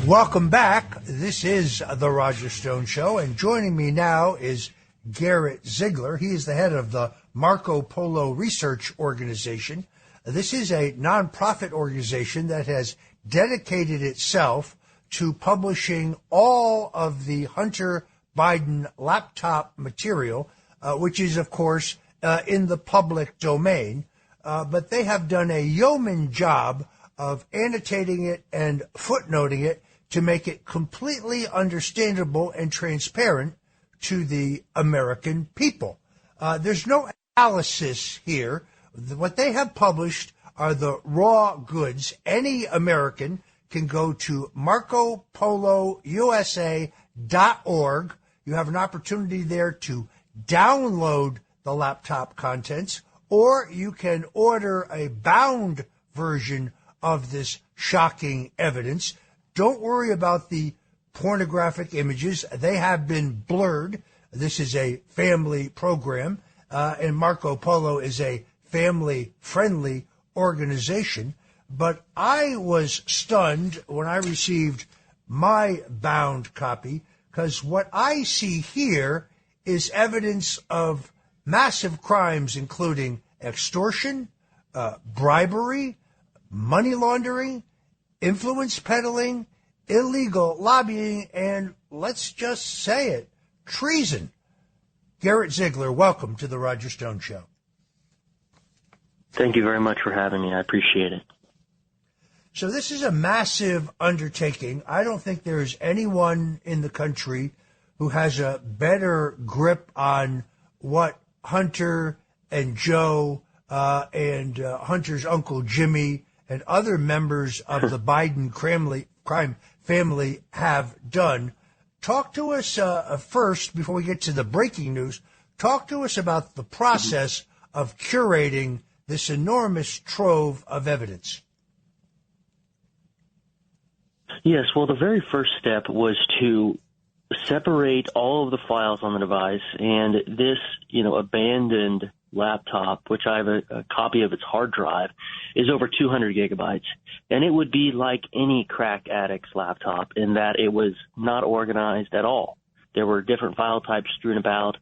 G: Welcome back. This is The Roger Stone Show, and joining me now is Garrett Ziegler. He is the head of the Marco Polo Research Organization. This is a nonprofit organization that has dedicated itself to publishing all of the Hunter Biden laptop material, which is, of course, in the public domain. But they have done a yeoman job of annotating it and footnoting it to make it completely understandable and transparent to the American people. There's no analysis here. What they have published are the raw goods. Any American can go to MarcoPoloUSA.org. You have an opportunity there to download the laptop contents, or you can order a bound version of this shocking evidence. Don't worry about the pornographic images. They have been blurred. This is a family program, and Marco Polo is a family-friendly organization. But I was stunned when I received my bound copy, because what I see here is evidence of massive crimes, including extortion, bribery, money laundering, influence peddling, illegal lobbying, and let's just say it, treason. Garrett Ziegler, welcome to the Roger Stone Show.
A: Thank you very much for having me. I appreciate it.
G: So this is a massive undertaking. I don't think there's anyone in the country who has a better grip on what Hunter and Joe and Hunter's uncle Jimmy and other members of the Biden crime family have done. Talk to us first, before we get to the breaking news, talk to us about the process of curating this enormous trove of evidence.
A: Yes, well, the very first step was to separate all of the files on the device, and this, abandoned laptop, which I have a copy of its hard drive, is over 200 gigabytes. And it would be like any crack addict's laptop in that it was not organized at all. There were different file types strewn about,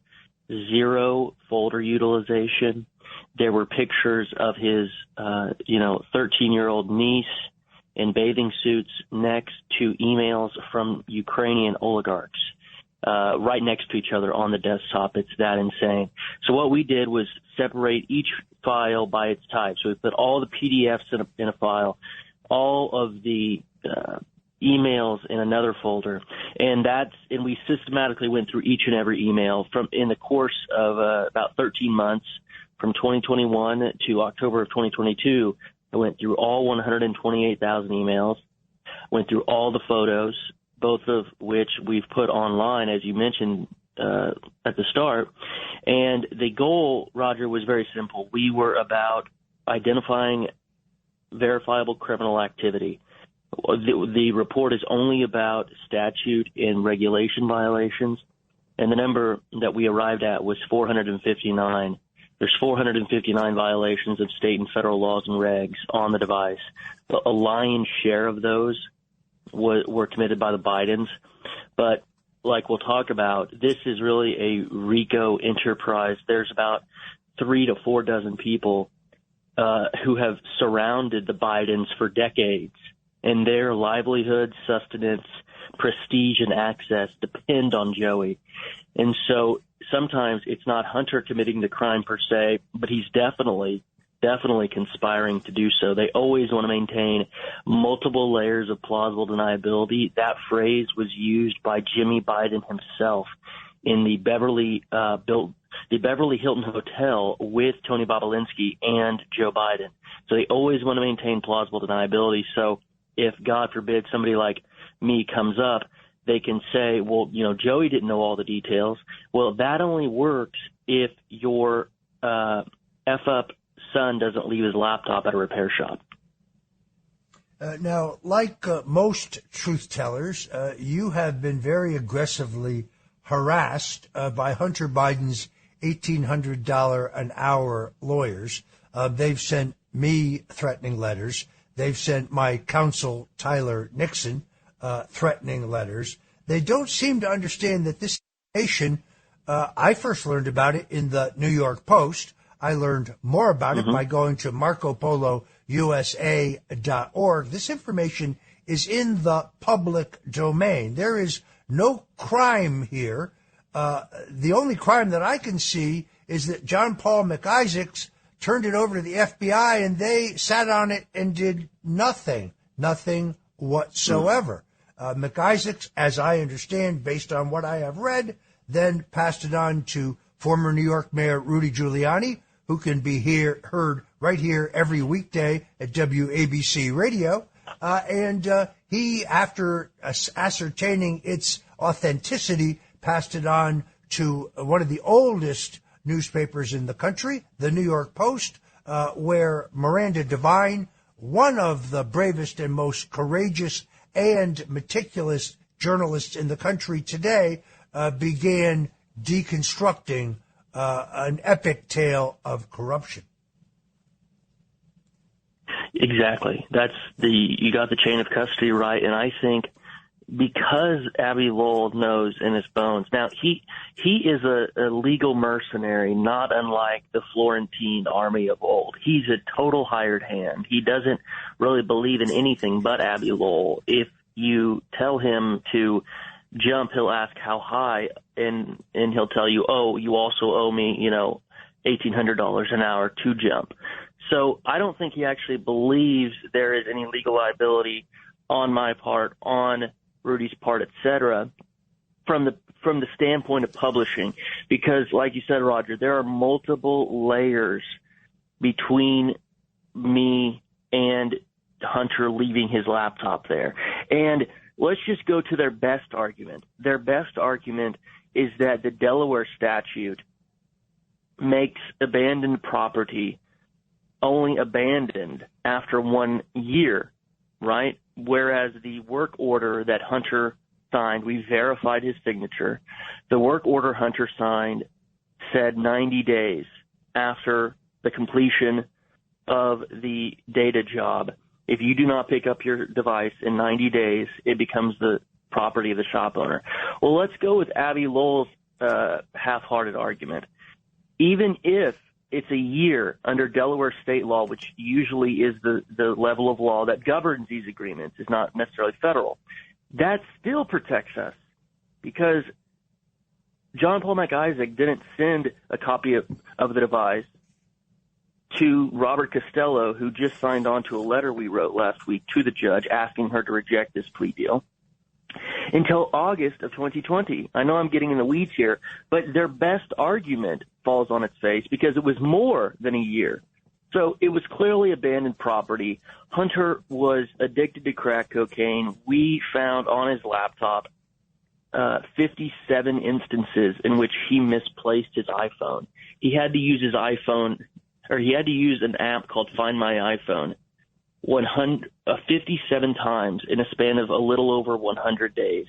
A: zero folder utilization. There were pictures of his, 13-year-old niece in bathing suits next to emails from Ukrainian oligarchs, right next to each other on the desktop. It's that insane. So what we did was separate each file by its type. So we put all the PDFs in a file, all of the emails in another folder, and we systematically went through each and every email in the course of about 13 months, from 2021 to October of 2022. I went through all 128,000 emails, went through all the photos, both of which we've put online, as you mentioned at the start. And the goal, Roger, was very simple. We were about identifying verifiable criminal activity. The report is only about statute and regulation violations, and the number that we arrived at was 459. There's 459 violations of state and federal laws and regs on the device. A lion's share of those were committed by the Bidens. But like we'll talk about, this is really a RICO enterprise. There's about 3 to 4 dozen people who have surrounded the Bidens for decades, and their livelihood, sustenance, prestige, and access depend on Joey. And so sometimes it's not Hunter committing the crime per se, but he's definitely conspiring to do so. They always want to maintain multiple layers of plausible deniability. That phrase was used by Jimmy Biden himself in the Beverly Hilton Hotel with Tony Bobolinsky and Joe Biden. So they always want to maintain plausible deniability. So if, God forbid, somebody like me comes up, they can say, well, Joey didn't know all the details. Well, that only works if your F-up son doesn't leave his laptop at a repair shop.
G: Now, like most truth tellers, you have been very aggressively harassed by Hunter Biden's $1,800 an hour lawyers. They've sent me threatening letters. They've sent my counsel, Tyler Nixon, threatening letters. They don't seem to understand that this information, I first learned about it in the New York Post. I learned more about it by going to MarcoPoloUSA.org. This information is in the public domain. There is no crime here. The only crime that I can see is that John Paul McIsaacs turned it over to the FBI, and they sat on it and did nothing whatsoever. McIsaacs, as I understand, based on what I have read, then passed it on to former New York Mayor Rudy Giuliani, who can be heard right here every weekday at WABC Radio. And He, after ascertaining its authenticity, passed it on to one of the oldest newspapers in the country, the New York Post, where Miranda Devine, one of the bravest and most courageous and meticulous journalists in the country today, began deconstructing an epic tale of corruption.
A: Exactly. You got the chain of custody right, and I think because Abby Lowell knows in his bones. Now, he is a legal mercenary, not unlike the Florentine army of old. He's a total hired hand. He doesn't really believe in anything but Abby Lowell. If you tell him to jump, he'll ask how high, and he'll tell you, oh, you also owe me, $1,800 an hour to jump. So I don't think he actually believes there is any legal liability on my part, on Rudy's part, etc., from the standpoint of publishing, because, like you said, Roger, there are multiple layers between me and Hunter leaving his laptop there. And let's just go to their best argument. Their best argument is that the Delaware statute makes abandoned property only abandoned after 1 year, right? Whereas the work order that Hunter signed, we verified his signature. The work order Hunter signed said 90 days after the completion of the data job. If you do not pick up your device in 90 days, it becomes the property of the shop owner. Well, let's go with Abby Lowell's half-hearted argument. Even if it's a year under Delaware state law, which usually is the level of law that governs these agreements, is not necessarily federal, that still protects us, because John Paul McIsaac didn't send a copy of the device to Robert Costello, who just signed on to a letter we wrote last week to the judge asking her to reject this plea deal, until August of 2020. I know I'm getting in the weeds here, but their best argument falls on its face because it was more than a year. So it was clearly abandoned property. Hunter was addicted to crack cocaine. We found on his laptop 57 instances in which he misplaced his iPhone. He had to use his iPhone, or he had to use an app called Find My iPhone 57 times in a span of a little over 100 days.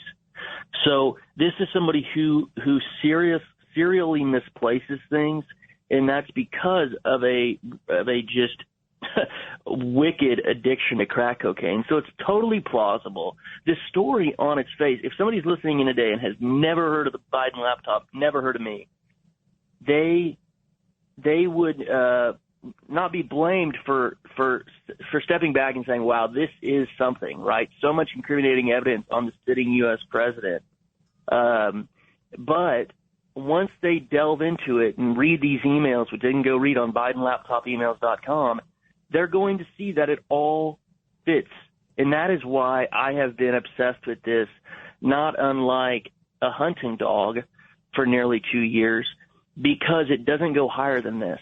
A: So this is somebody who serially misplaces things, and that's because of a just wicked addiction to crack cocaine. So it's totally plausible. This story on its face, if somebody's listening in today and has never heard of the Biden laptop, never heard of me, they would not be blamed for stepping back and saying, wow, this is something, right? So much incriminating evidence on the sitting U.S. president. But once they delve into it and read these emails, which they can go read on BidenLaptopEmails.com, they're going to see that it all fits. And that is why I have been obsessed with this, not unlike a hunting dog for nearly 2 years, because it doesn't go higher than this.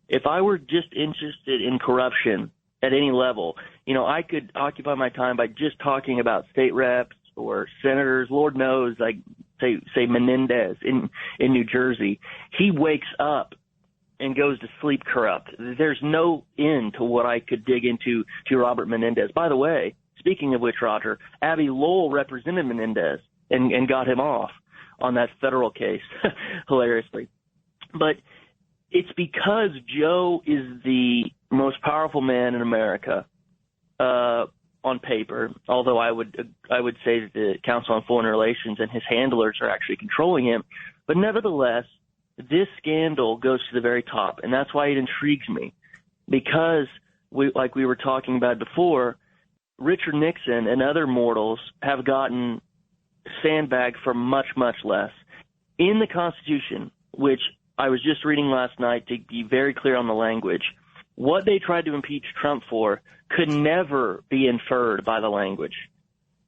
A: If I were just interested in corruption at any level, I could occupy my time by just talking about state reps or senators. Lord knows, like say Menendez in New Jersey, he wakes up and goes to sleep corrupt. There's no end to what I could dig into to Robert Menendez. By the way, speaking of which, Roger, Abby Lowell represented Menendez and got him off on that federal case, hilariously. But it's because Joe is the most powerful man in America on paper, although I would say that the Council on Foreign Relations and his handlers are actually controlling him. But nevertheless, this scandal goes to the very top, and that's why it intrigues me, because like we were talking about before, Richard Nixon and other mortals have gotten sandbagged for much, much less. In the Constitution, which I was just reading last night to be very clear on the language, what they tried to impeach Trump for could never be inferred by the language.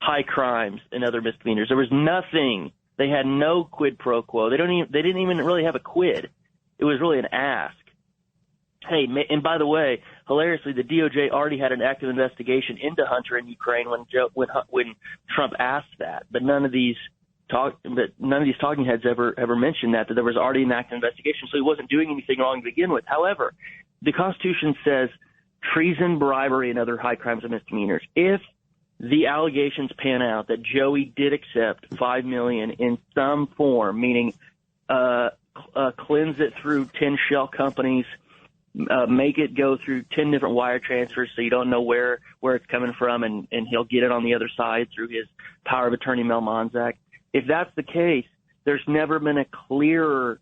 A: High crimes and other misdemeanors. There was nothing. They had no quid pro quo. They didn't even really have a quid. It was really an ask. Hey, and by the way, hilariously, the DOJ already had an active investigation into Hunter in Ukraine when Trump asked that, but none of these talking heads ever mentioned that there was already an active investigation, so he wasn't doing anything wrong to begin with. However, the Constitution says treason, bribery, and other high crimes and misdemeanors. If the allegations pan out that Joey did accept $5 million in some form, meaning cleanse it through 10 shell companies, make it go through 10 different wire transfers so you don't know where it's coming from, and he'll get it on the other side through his power of attorney Mel Monzak. If that's the case, there's never been a clear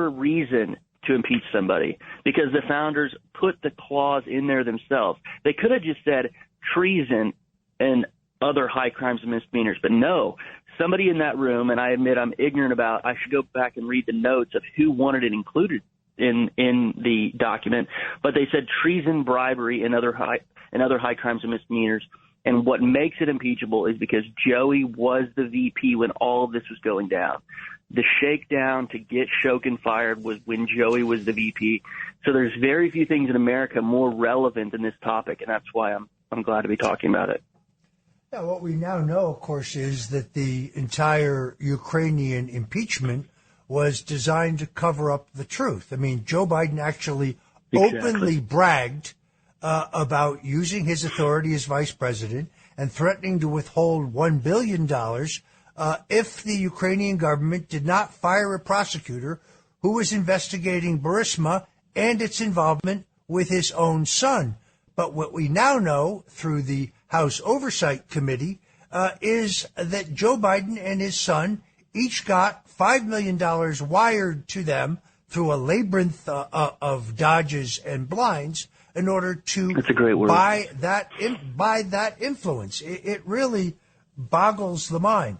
A: reason to impeach somebody, because the founders put the clause in there themselves. They could have just said treason and other high crimes and misdemeanors, but no. Somebody in that room, and I admit I'm ignorant about, I should go back and read the notes of who wanted it included in the document, but they said treason, bribery, and other high crimes and misdemeanors. And what makes it impeachable is because Joey was the VP when all of this was going down. The shakedown to get Shokin fired was when Joey was the VP. So there's very few things in America more relevant than this topic, and that's why I'm glad to be talking about it.
G: Yeah, what we now know, of course, is that the entire Ukrainian impeachment was designed to cover up the truth. I mean, Joe Biden actually openly bragged about using his authority as vice president and threatening to withhold $1 billion if the Ukrainian government did not fire a prosecutor who was investigating Burisma and its involvement with his own son. But what we now know through the House Oversight Committee is that Joe Biden and his son each got $5 million wired to them through a labyrinth of dodges and blinds in order to buy that influence. It really boggles the mind.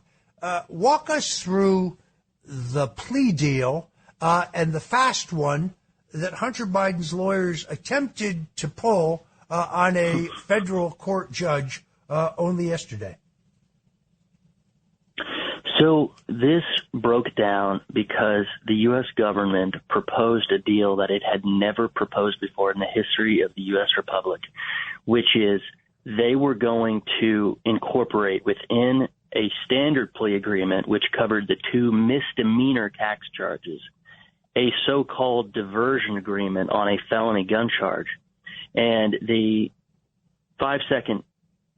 G: Walk us through the plea deal and the fast one that Hunter Biden's lawyers attempted to pull on a federal court judge only yesterday.
A: So this broke down because the U.S. government proposed a deal that it had never proposed before in the history of the U.S. Republic, which is they were going to incorporate within a standard plea agreement, which covered the two misdemeanor tax charges, a so-called diversion agreement on a felony gun charge. And the 5-second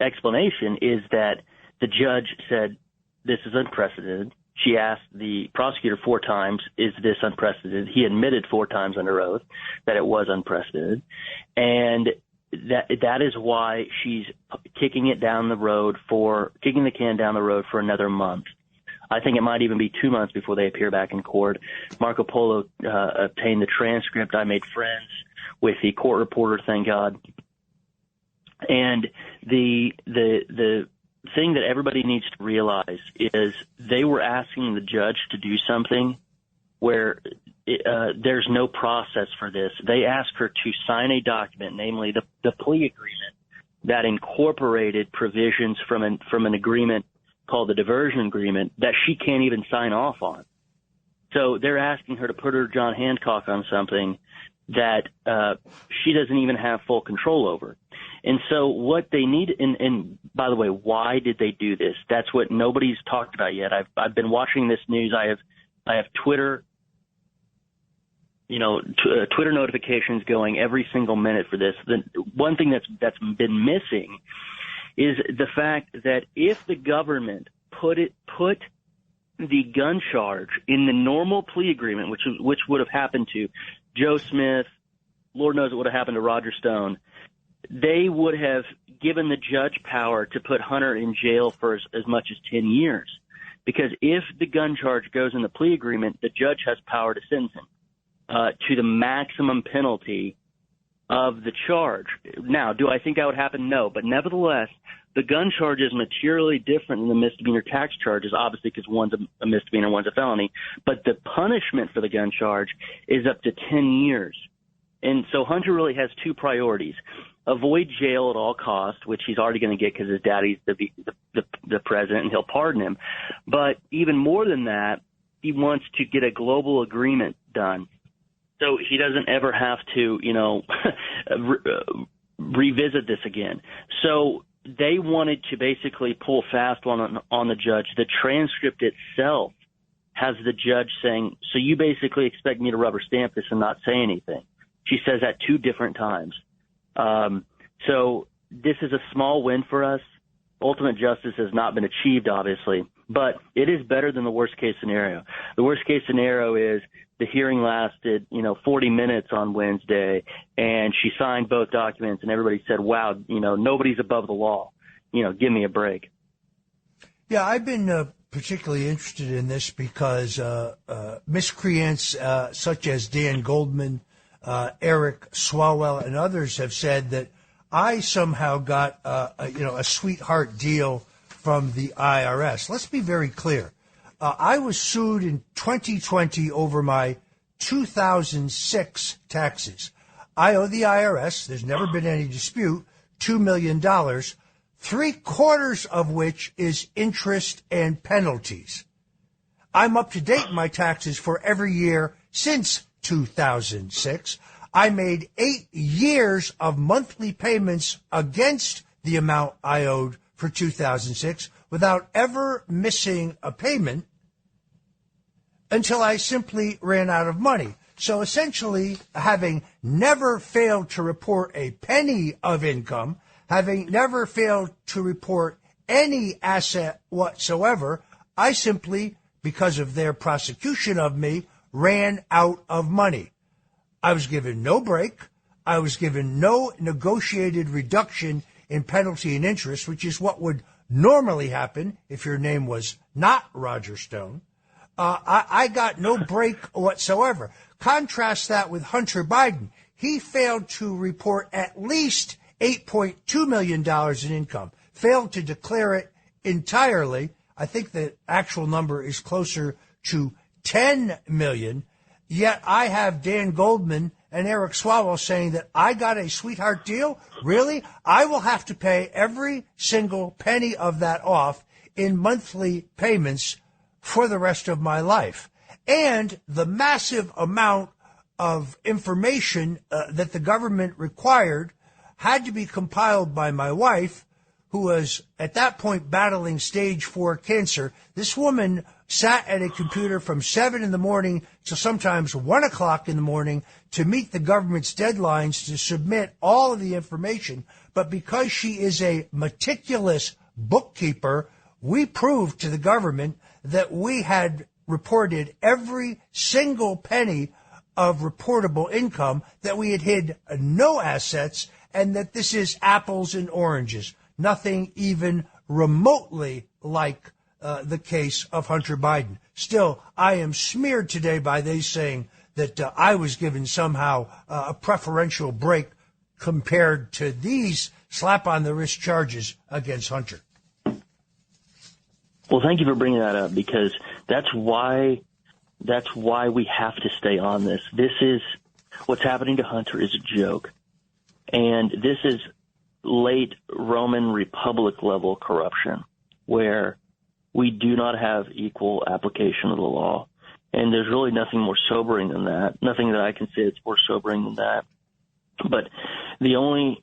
A: explanation is that the judge said, this is unprecedented. She asked the prosecutor 4 times, is this unprecedented? He admitted 4 times under oath that it was unprecedented. And that is why she's kicking the can down the road for another month. I think it might even be 2 months before they appear back in court. Marco Polo obtained the transcript. I made friends with the court reporter, thank God. And the thing that everybody needs to realize is they were asking the judge to do something where there's no process for this. They asked her to sign a document, namely the plea agreement, that incorporated provisions from an agreement called the diversion agreement that she can't even sign off on. So they're asking her to put her John Hancock on something that she doesn't even have full control over. And so what they need, and by the way, why did they do this? That's what nobody's talked about yet. I've been watching this news. I have Twitter, Twitter notifications going every single minute for this. The one thing that's been missing is the fact that if the government put the gun charge in the normal plea agreement, which would have happened to Joe Smith, Lord knows what would have happened to Roger Stone, they would have given the judge power to put Hunter in jail for as much as 10 years. Because if the gun charge goes in the plea agreement, the judge has power to sentence him to the maximum penalty of the charge. Now, do I think that would happen? No. But nevertheless, the gun charge is materially different than the misdemeanor tax charges, obviously because one's a misdemeanor, one's a felony. But the punishment for the gun charge is up to 10 years. And so Hunter really has 2 priorities. Avoid jail at all costs, which he's already going to get because his daddy's the president and he'll pardon him. But even more than that, he wants to get a global agreement done so he doesn't ever have to, revisit this again. So they wanted to basically pull fast on the judge. The transcript itself has the judge saying, so you basically expect me to rubber stamp this and not say anything. She says that 2 different times. So this is a small win for us. Ultimate justice has not been achieved, obviously, but it is better than the worst case scenario. The worst case scenario is the hearing lasted, 40 minutes on Wednesday, and she signed both documents, and everybody said, wow, nobody's above the law. Give me a break.
G: Yeah, I've been particularly interested in this because miscreants such as Dan Goldman, Eric Swalwell, and others have said that I somehow got a sweetheart deal from the IRS. Let's be very clear. I was sued in 2020 over my 2006 taxes. I owe the IRS, there's never been any dispute, $2 million, 3/4 of which is interest and penalties. I'm up to date in my taxes for every year since 2006. I made 8 years of monthly payments against the amount I owed for 2006 without ever missing a payment until I simply ran out of money. So essentially, having never failed to report a penny of income, having never failed to report any asset whatsoever, I simply, because of their prosecution of me, ran out of money. I was given no break. I was given no negotiated reduction in penalty and interest, which is what would normally happen if your name was not Roger Stone. I got no break whatsoever. Contrast that with Hunter Biden. He failed to report at least $8.2 million in income, failed to declare it entirely. I think the actual number is closer to 10 million. Yet I have Dan Goldman and Eric Swalwell saying that I got a sweetheart deal. Really? I will have to pay every single penny of that off in monthly payments for the rest of my life. And the massive amount of information that the government required had to be compiled by my wife, who was at that point battling stage 4 cancer. This woman sat at a computer from 7 in the morning to sometimes 1 o'clock in the morning to meet the government's deadlines to submit all of the information. But because she is a meticulous bookkeeper, we proved to the government that we had reported every single penny of reportable income, that we had hid no assets, and that this is apples and oranges. Nothing even remotely like the case of Hunter Biden. Still, I am smeared today by they saying that I was given somehow a preferential break compared to these slap-on-the-wrist charges against Hunter.
A: Well, thank you for bringing that up, because that's why we have to stay on this. This is what's happening to Hunter is a joke, and this is late Roman Republic level corruption, where we do not have equal application of the law, and there's really nothing more sobering than that. Nothing that I can say that's more sobering than that. But the only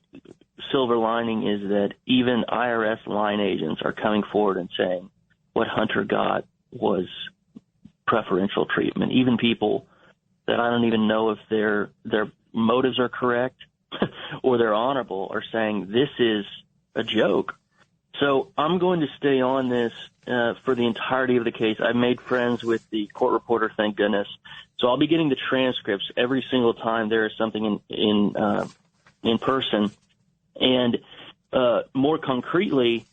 A: silver lining is that even IRS line agents are coming forward and saying what Hunter got was preferential treatment. Even people that I don't even know if their motives are correct or they're honorable are saying this is a joke. So I'm going to stay on this for the entirety of the case. I've made friends with the court reporter, thank goodness. So I'll be getting the transcripts every single time there is something in person. And more concretely,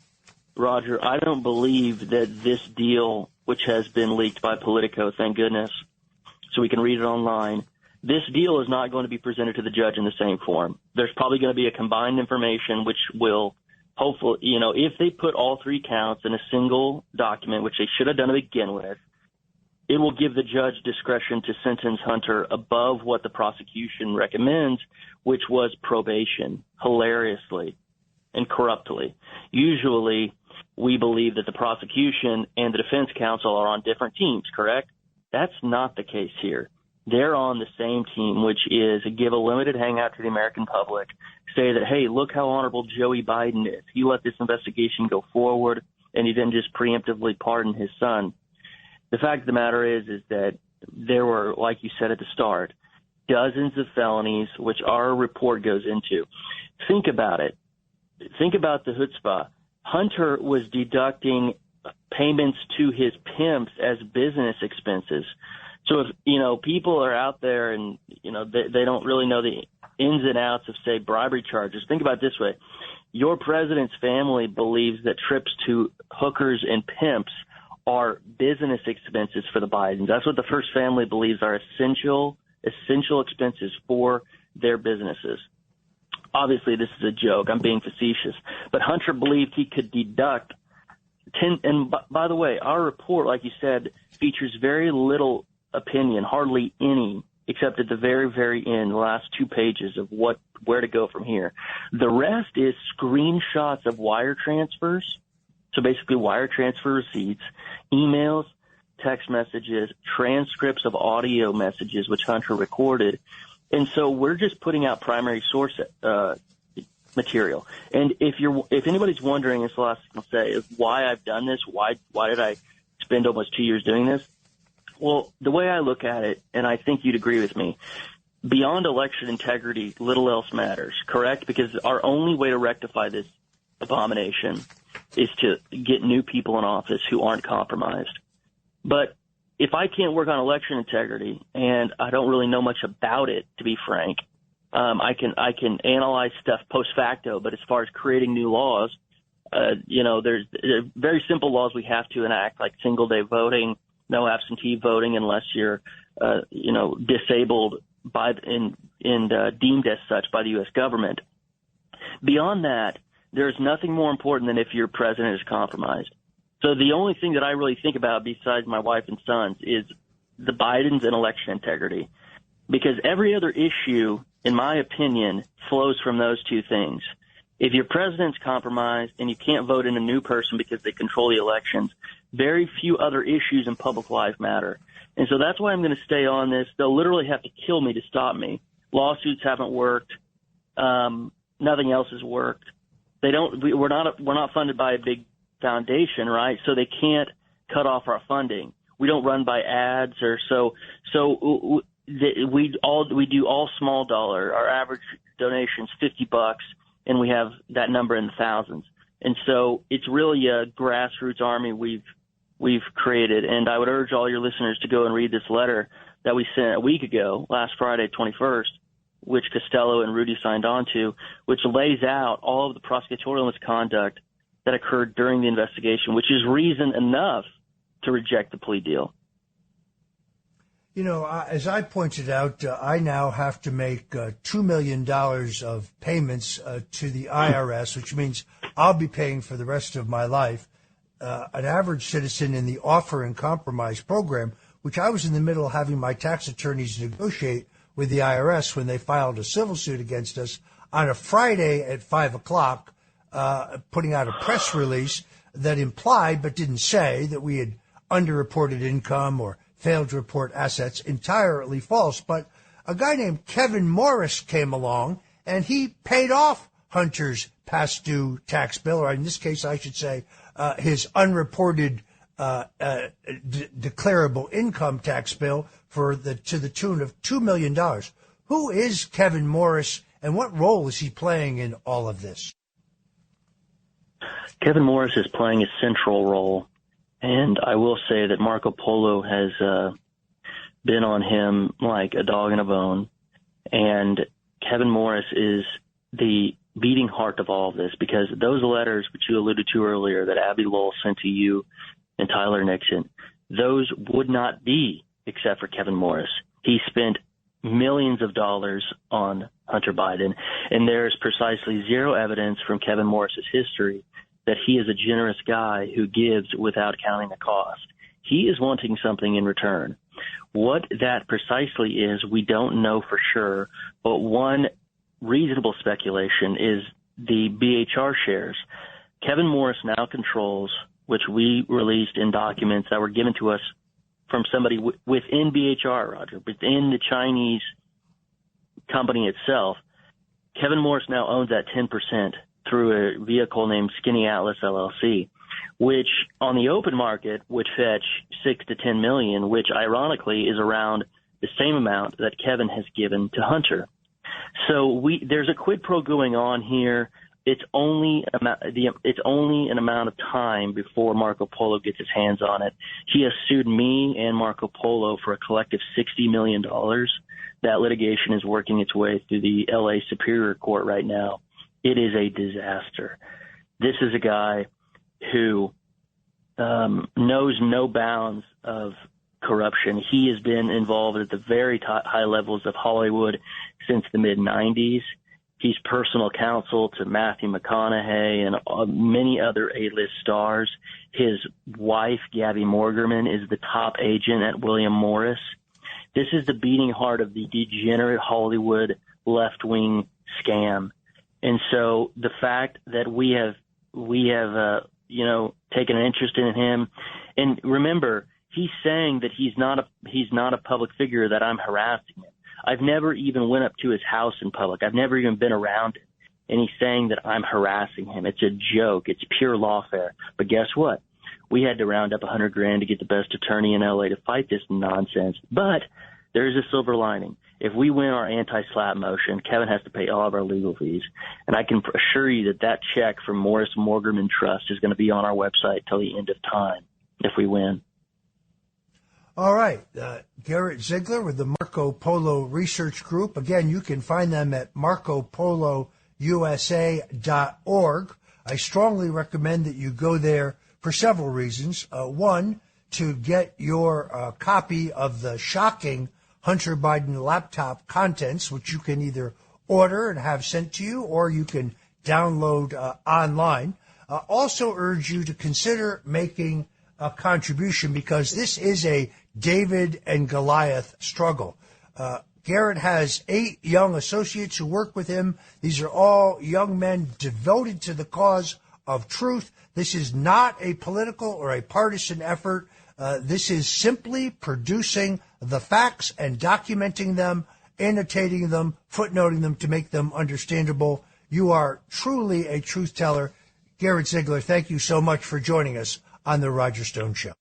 A: Roger, I don't believe that this deal, which has been leaked by Politico, thank goodness, so we can read it online, this deal is not going to be presented to the judge in the same form. There's probably going to be a combined information which will hopefully, if they put all 3 counts in a single document, which they should have done to begin with, it will give the judge discretion to sentence Hunter above what the prosecution recommends, which was probation, hilariously and corruptly. Usually, we believe that the prosecution and the defense counsel are on different teams, correct? That's not the case here. they're on the same team, which is give a limited hangout to the American public, say that, hey, look how honorable Joey Biden is. He let this investigation go forward, and he didn't just preemptively pardon his son. The fact of the matter is that there were, like you said at the start, dozens of felonies, which our report goes into. Think about it. Think about the chutzpah. Hunter was deducting payments to his pimps as business expenses. So if, people are out there and, they don't really know the ins and outs of, say, bribery charges, think about it this way. Your president's family believes that trips to hookers and pimps are business expenses for the Bidens. That's what the first family believes are essential expenses for their businesses. Obviously, this is a joke. I'm being facetious. But Hunter believed he could deduct 10. And by the way, our report, like you said, features very little opinion, hardly any, except at the very, very end, the last 2 pages of where to go from here. The rest is screenshots of wire transfers. So basically wire transfer receipts, emails, text messages, transcripts of audio messages, which Hunter recorded. And so we're just putting out primary source material. And if anybody's wondering, this last thing I'll say, is why I've done this, why did I spend almost 2 years doing this? Well, the way I look at it, and I think you'd agree with me, beyond election integrity, little else matters, correct? Because our only way to rectify this abomination is to get new people in office who aren't compromised. But if I can't work on election integrity, and I don't really know much about it, to be frank, I can analyze stuff post facto. But as far as creating new laws, there's very simple laws we have to enact, like single day voting, no absentee voting unless you're, disabled and deemed as such by the U.S. government. Beyond that, there's nothing more important than if your president is compromised. So the only thing that I really think about besides my wife and sons is the Bidens and election integrity, because every other issue, in my opinion, flows from those two things. If your president's compromised and you can't vote in a new person because they control the elections, very few other issues in public life matter. And so that's why I'm going to stay on this. They'll literally have to kill me to stop me. Lawsuits haven't worked. Nothing else has worked. We're not funded by a big foundation, right? So they can't cut off our funding. We don't run by ads or so. We do all small dollar. Our average donation's $50, and we have that number in the thousands. And so it's really a grassroots army we've created. And I would urge all your listeners to go and read this letter that we sent a week ago, last Friday, 21st, which Costello and Rudy signed on to, which lays out all of the prosecutorial misconduct that occurred during the investigation, which is reason enough to reject the plea deal.
G: As I pointed out, I now have to make $2 million of payments to the IRS, which means I'll be paying for the rest of my life. An average citizen in the offer and compromise program, which I was in the middle of having my tax attorneys negotiate with the IRS when they filed a civil suit against us on a Friday at 5 o'clock, putting out a press release that implied but didn't say that we had underreported income or failed to report assets. Entirely false. But a guy named Kevin Morris came along and he paid off Hunter's past due tax bill, or in this case, I should say, his unreported declarable income tax bill to the tune of $2 million. Who is Kevin Morris, and what role is he playing in all of this?
A: Kevin Morris is playing a central role, and I will say that Marco Polo has been on him like a dog in a bone, and Kevin Morris is the beating heart of all of this, because those letters which you alluded to earlier that Abby Lowell sent to you and Tyler Nixon, those would not be except for Kevin Morris. He spent millions of dollars on Hunter Biden, and there's precisely zero evidence from Kevin Morris's history that he is a generous guy who gives without counting the cost. He is wanting something in return. What that precisely is, we don't know for sure, but one reasonable speculation is the BHR shares. Kevin Morris now controls, which we released in documents that were given to us from somebody within BHR, Roger, within the Chinese company itself. Kevin Morris now owns that 10% through a vehicle named Skinny Atlas LLC, which on the open market would fetch $6 to $10 million, which ironically is around the same amount that Kevin has given to Hunter. So there's a quid pro going on here. It's only an amount of time before Marco Polo gets his hands on it. He has sued me and Marco Polo for a collective $60 million. That litigation is working its way through the L.A. Superior Court right now. It is a disaster. This is a guy who knows no bounds of corruption. He has been involved at the very high levels of Hollywood since the mid-'90s. He's personal counsel to Matthew McConaughey and many other A-list stars. His wife, Gabby Morgerman, is the top agent at William Morris. This is the beating heart of the degenerate Hollywood left-wing scam. And so the fact that we have taken an interest in him, and remember, he's saying that he's not a public figure, that I'm harassing him. I've never even went up to his house in public. I've never even been around him. And he's saying that I'm harassing him. It's a joke. It's pure lawfare. But guess what? We had to round up $100,000 to get the best attorney in L.A. to fight this nonsense. But there's a silver lining. If we win our anti-SLAPP motion, Kevin has to pay all of our legal fees. And I can assure you that check from Morris Morgerman Trust is going to be on our website till the end of time if we win.
G: All right. Garrett Ziegler with the Marco Polo Research Group. Again, you can find them at marcopolousa.org. I strongly recommend that you go there for several reasons. One, to get your copy of the shocking Hunter Biden laptop contents, which you can either order and have sent to you, or you can download online. Also urge you to consider making a contribution, because this is a David and Goliath struggle. Garrett has 8 young associates who work with him. These are all young men devoted to the cause of truth. This is not a political or a partisan effort. This is simply producing the facts and documenting them, annotating them, footnoting them to make them understandable. You are truly a truth teller. Garrett Ziegler, thank you so much for joining us on The Roger Stone Show.